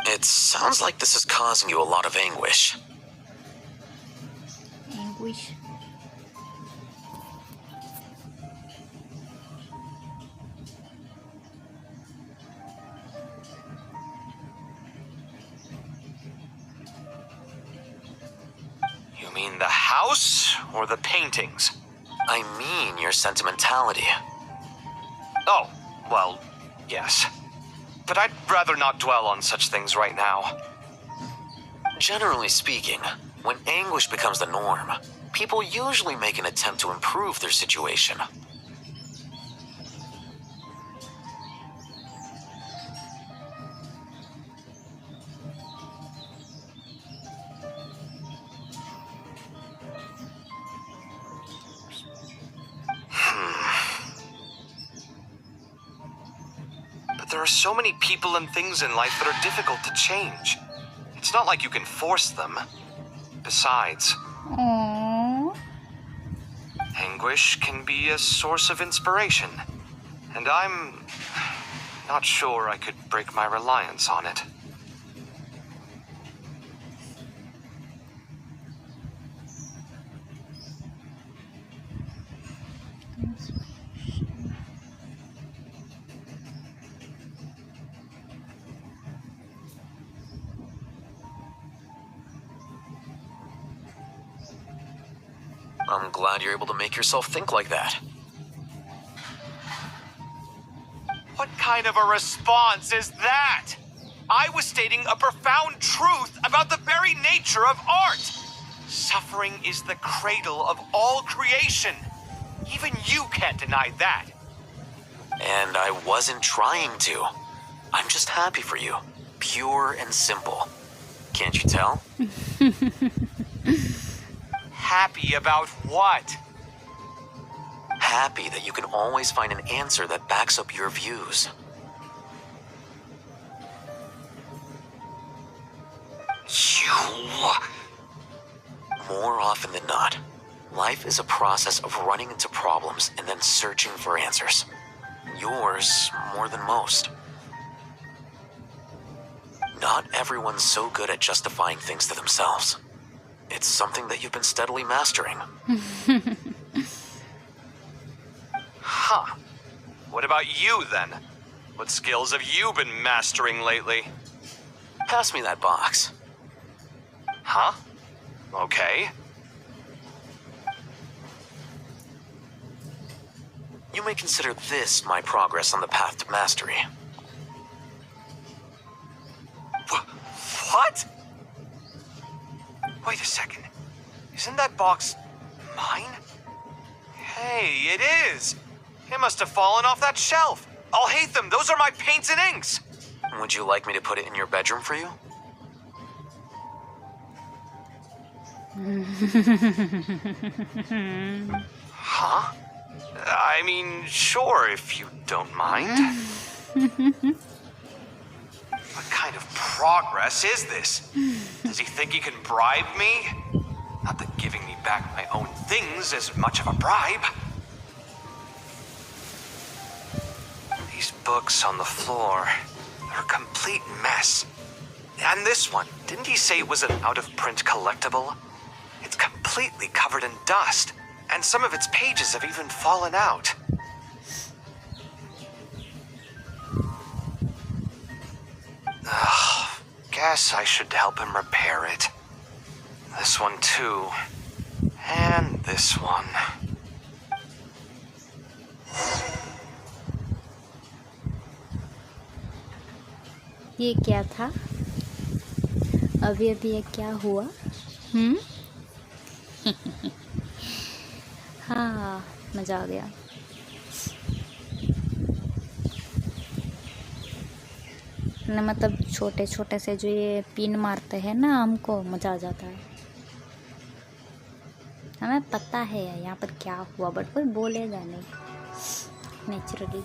It sounds like this is causing you a lot of anguish. Anguish. You mean the house or the paintings? I mean your sentimentality. Oh, well, yes. But I'd rather not dwell on such things right now. Generally speaking, when anguish becomes the norm, people usually make an attempt to improve their situation. But there are so many people and things in life that are difficult to change. It's not like you can force them. Besides, Aww. anguish can be a source of inspiration. And I'm not sure I could break my reliance on it. I'm glad you're able to make yourself think like that. What kind of a response is that? I was stating a profound truth about the very nature of art. Suffering is the cradle of all creation. Even you can't deny that. And I wasn't trying to. I'm just happy for you. Pure and simple. Can't you tell? Happy about what? Happy that you can always find an answer that backs up your views. More often than not, life is a process of running into problems and then searching for answers. Yours more than most. Not everyone's so good at justifying things to themselves. It's something that you've been steadily mastering. Huh. What about you, then? What skills have you been mastering lately? Pass me that box. Huh? Okay. You may consider this my progress on the path to mastery. What? that box mine? Hey, it is! It must have fallen off that shelf. I'll hate them. Those are my paints and inks. Would you like me to put it in your bedroom for you? Huh? I mean, sure, if you don't mind. What kind of progress is this? Does he think he can bribe me? Not that giving me back my own things is much of a bribe. These books on the floor are a complete mess. And this one, didn't he say it was an out-of-print collectible? It's completely covered in dust, and some of its pages have even fallen out. Ugh, guess I should help him repair it. This one too. And this one. ये क्या था? अभी ये क्या हुआ? हाँ, मजा आ गया। ना मतलब छोटे छोटे से जो ये पिन मारते हैं ना, हमको मजा आ जाता है। हमें पता है यहाँ पर क्या हुआ, बट कोई बोलेगा नहीं naturally.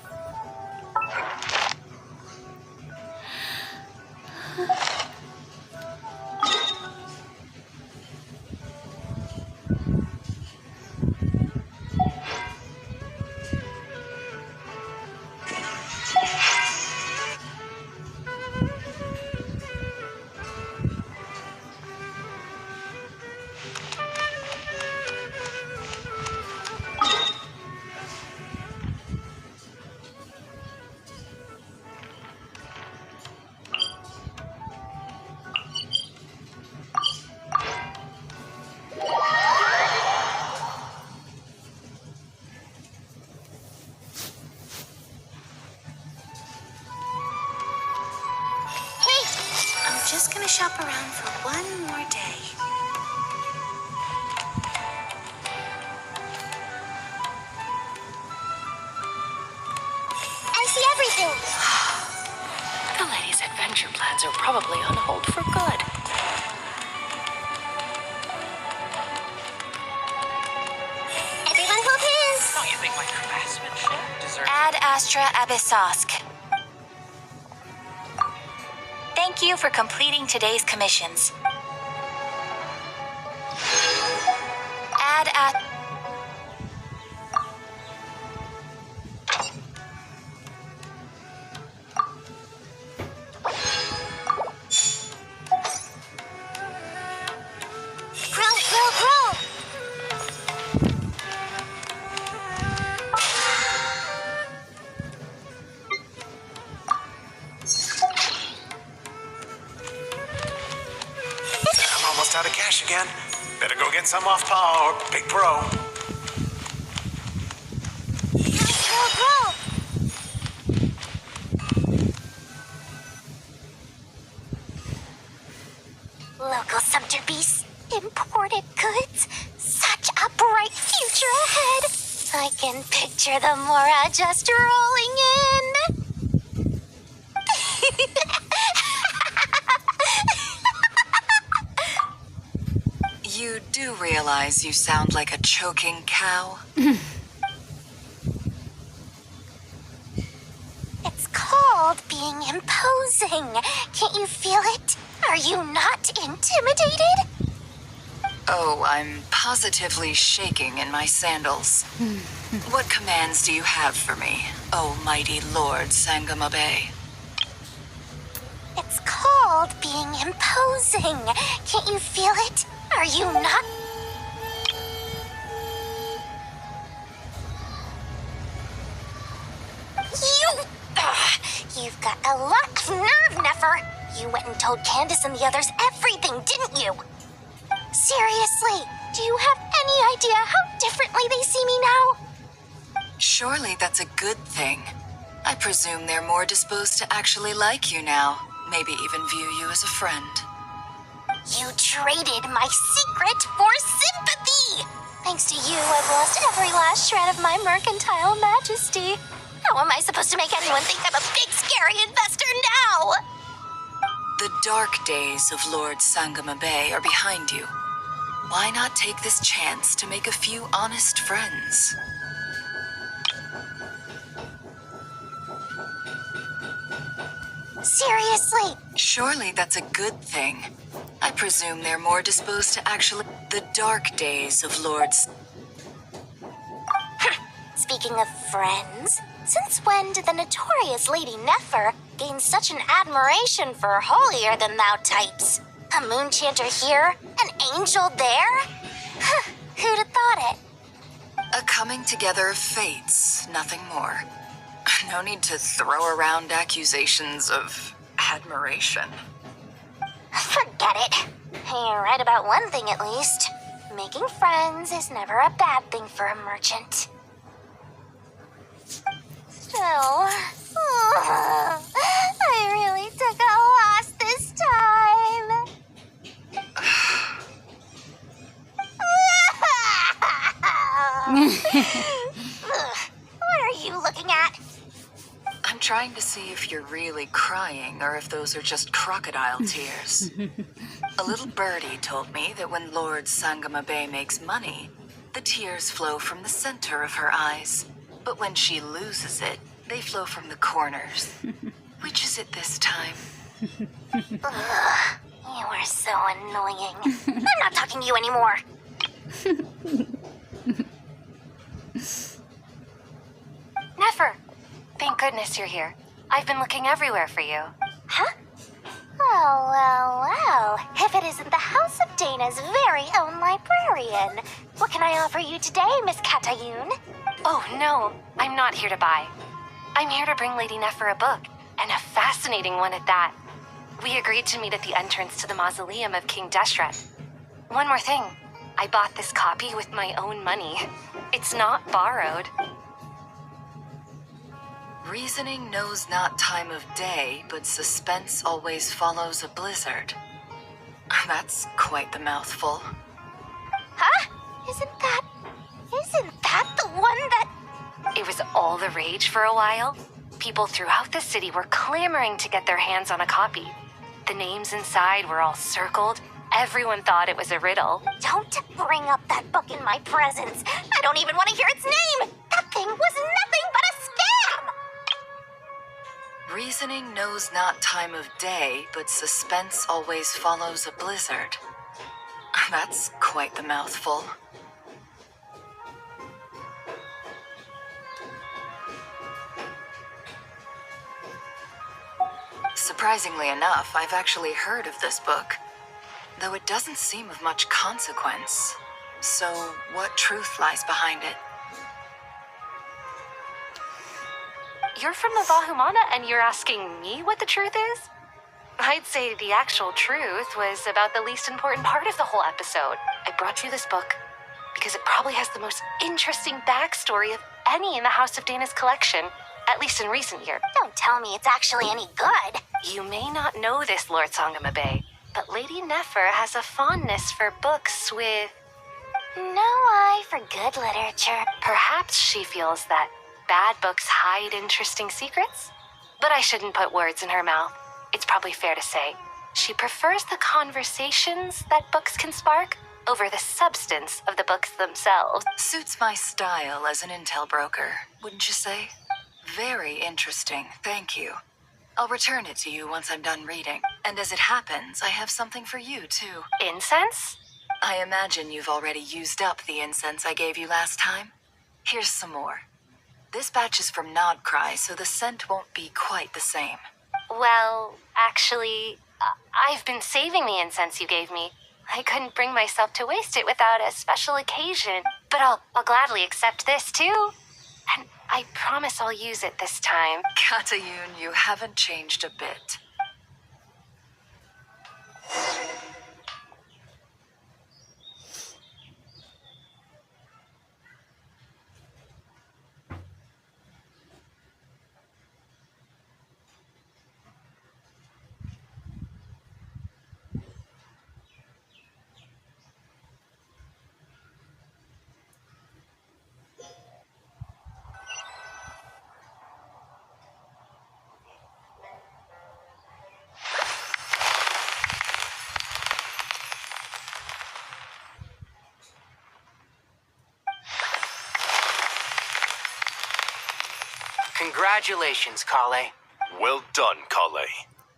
Just gonna shop around for one more day. I see everything. The lady's adventure plans are probably on hold for good. Everyone hold hands. Don't you think my craftsmanship deserves... Ad Astra Abyssosk. Thank you for completing today's commissions. Ad Astra. Out of cash again. Better go get some off Pa or Big Bro. Local Sumter Beasts, imported goods. Such a bright future ahead. I can picture the Mora just rolling in. You do realize you sound like a choking cow? It's called being imposing. Can't you feel it? Are you not intimidated? Oh, I'm positively shaking in my sandals. What commands do you have for me, oh mighty Lord Sangamabe? It's called being imposing. Can't you feel it? Are you not? You've got a lot of nerve, Nefer. You went and told Candace and the others everything, didn't you? Seriously, do you have any idea how differently they see me now? Surely that's a good thing. I presume they're more disposed to actually like you now. Maybe even view you as a friend. You traded my secret for sympathy! me! Thanks to you, I've lost every last shred of my mercantile majesty. How am I supposed to make anyone think I'm a big, scary investor now? The dark days of Lord Sangama Bay are behind you. Why not take this chance to make a few honest friends? Seriously? Surely that's a good thing. I presume they're more disposed to actually... The dark days of Lords... Speaking of friends, since when did the notorious Lady Nefer gain such an admiration for holier-than-thou types? A moon chanter here, an angel there? Who'd have thought it? A coming together of fates, nothing more. No need to throw around accusations of admiration. Forget it. You're right about one thing at least. Making friends is never a bad thing for a merchant. Still, I really took a loss this time. What are you looking at? I'm trying to see if you're really crying or if those are just crocodile tears. A little birdie told me that when Lord Sangama Bay makes money, the tears flow from the center of her eyes. But when she loses it, they flow from the corners. Which is it this time? You are so annoying. I'm not talking to you anymore. Nefer, thank goodness you're here. I've been looking everywhere for you. Huh? Well. If it isn't the House of Dana's very own librarian. What can I offer you today, Miss Katayun? Oh, no, I'm not here to buy. I'm here to bring Lady Nefer a book, and a fascinating one at that. We agreed to meet at the entrance to the mausoleum of King Deshret. One more thing, I bought this copy with my own money. It's not borrowed. Reasoning knows not time of day, but suspense always follows a blizzard. That's quite the mouthful. Huh? Isn't that the one that... It was all the rage for a while. People throughout the city were clamoring to get their hands on a copy. The names inside were all circled. Everyone thought it was a riddle. Don't bring up that book in my presence. I don't even want to hear its name. That thing was nothing but a scam. Reasoning knows not time of day, but suspense always follows a blizzard. That's quite the mouthful. Surprisingly enough, I've actually heard of this book, though it doesn't seem of much consequence. So, what truth lies behind it? You're from the Vahumana and you're asking me what the truth is? I'd say the actual truth was about the least important part of the whole episode. I brought you this book because it probably has the most interesting backstory of any in the House of Dana's collection, at least in recent years. Don't tell me it's actually any good. You may not know this, Lord Sangama Bay, but Lady Nefer has a fondness for books with... No eye for good literature. Perhaps she feels that bad books hide interesting secrets? But I shouldn't put words in her mouth. It's probably fair to say she prefers the conversations that books can spark over the substance of the books themselves. Suits my style as an intel broker, wouldn't you say? Very interesting, thank you. I'll return it to you once I'm done reading. And as it happens, I have something for you, too. Incense? I imagine you've already used up the incense I gave you last time. Here's some more. This batch is from Nodcry, so the scent won't be quite the same. Well, actually, I've been saving the incense you gave me. I couldn't bring myself to waste it without a special occasion. But I'll gladly accept this, too. And I promise I'll use it this time. Katayun, you haven't changed a bit. Congratulations, Kale. Well done, Kale.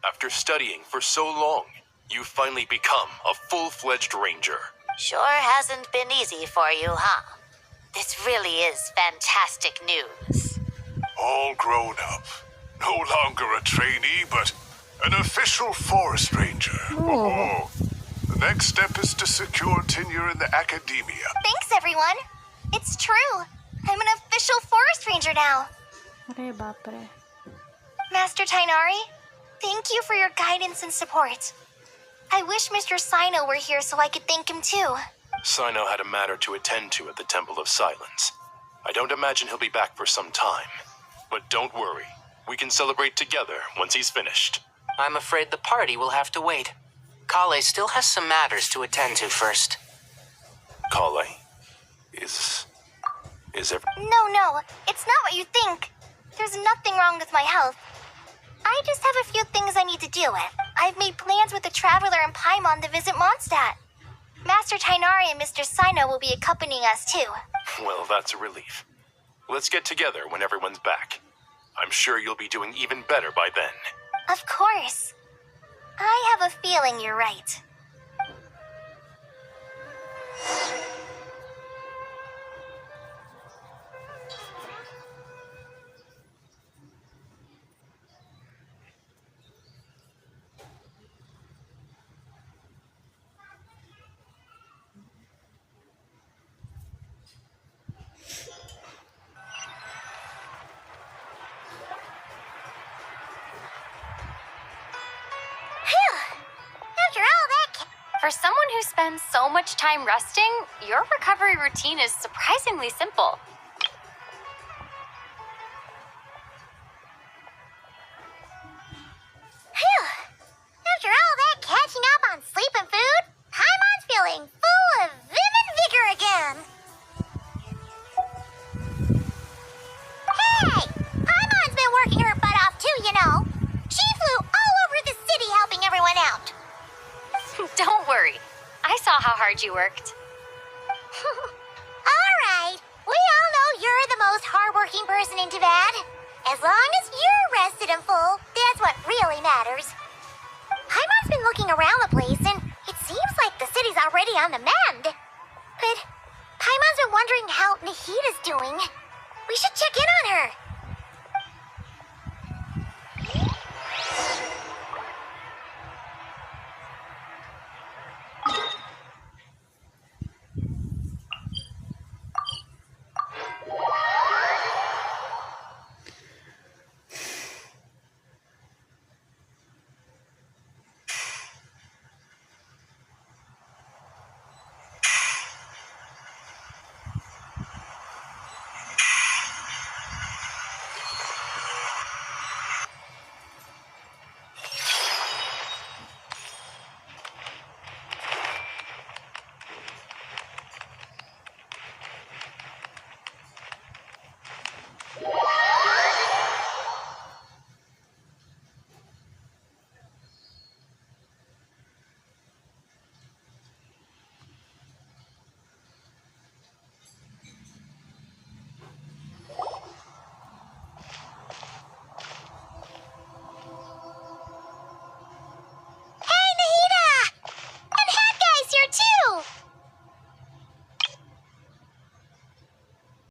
After studying for so long, you finally become a full-fledged ranger. Sure hasn't been easy for you, huh? This really is fantastic news. All grown up. No longer a trainee, but an official forest ranger. Oh. The next step is to secure tenure in the academia. Thanks, everyone. It's true. I'm an official forest ranger now. अरे बाप रे. Master Tainari, thank you for your guidance and support. I wish Mr. Sino were here so I could thank him too. Sino had a matter to attend to at the Temple of Silence. I don't imagine he'll be back for some time. But don't worry. We can celebrate together once he's finished. I'm afraid the party will have to wait. Kale still has some matters to attend to first. Kale, is No, it's not what you think. There's nothing wrong with my health. I just have a few things I need to deal with. I've made plans with the Traveler and Paimon to visit Mondstadt. Master Tainari and Mr. Sino will be accompanying us too. Well, that's a relief. Let's get together when everyone's back. I'm sure you'll be doing even better by then. Of course. I have a feeling you're right. For someone who spends so much time resting, your recovery routine is surprisingly simple. Phew! After all that catching up on sleep and food, Paimon's feeling full of vivid vigor again. Hey! Paimon's been working her butt off too, you know. She flew all over the city helping everyone out. Don't worry. I saw how hard you worked. All right. We all know you're the most hardworking person in Tavad. As long as you're rested and full, that's what really matters. Paimon's been looking around the place, and it seems like the city's already on the mend. But Paimon's been wondering how Nahida's doing. We should check in on her.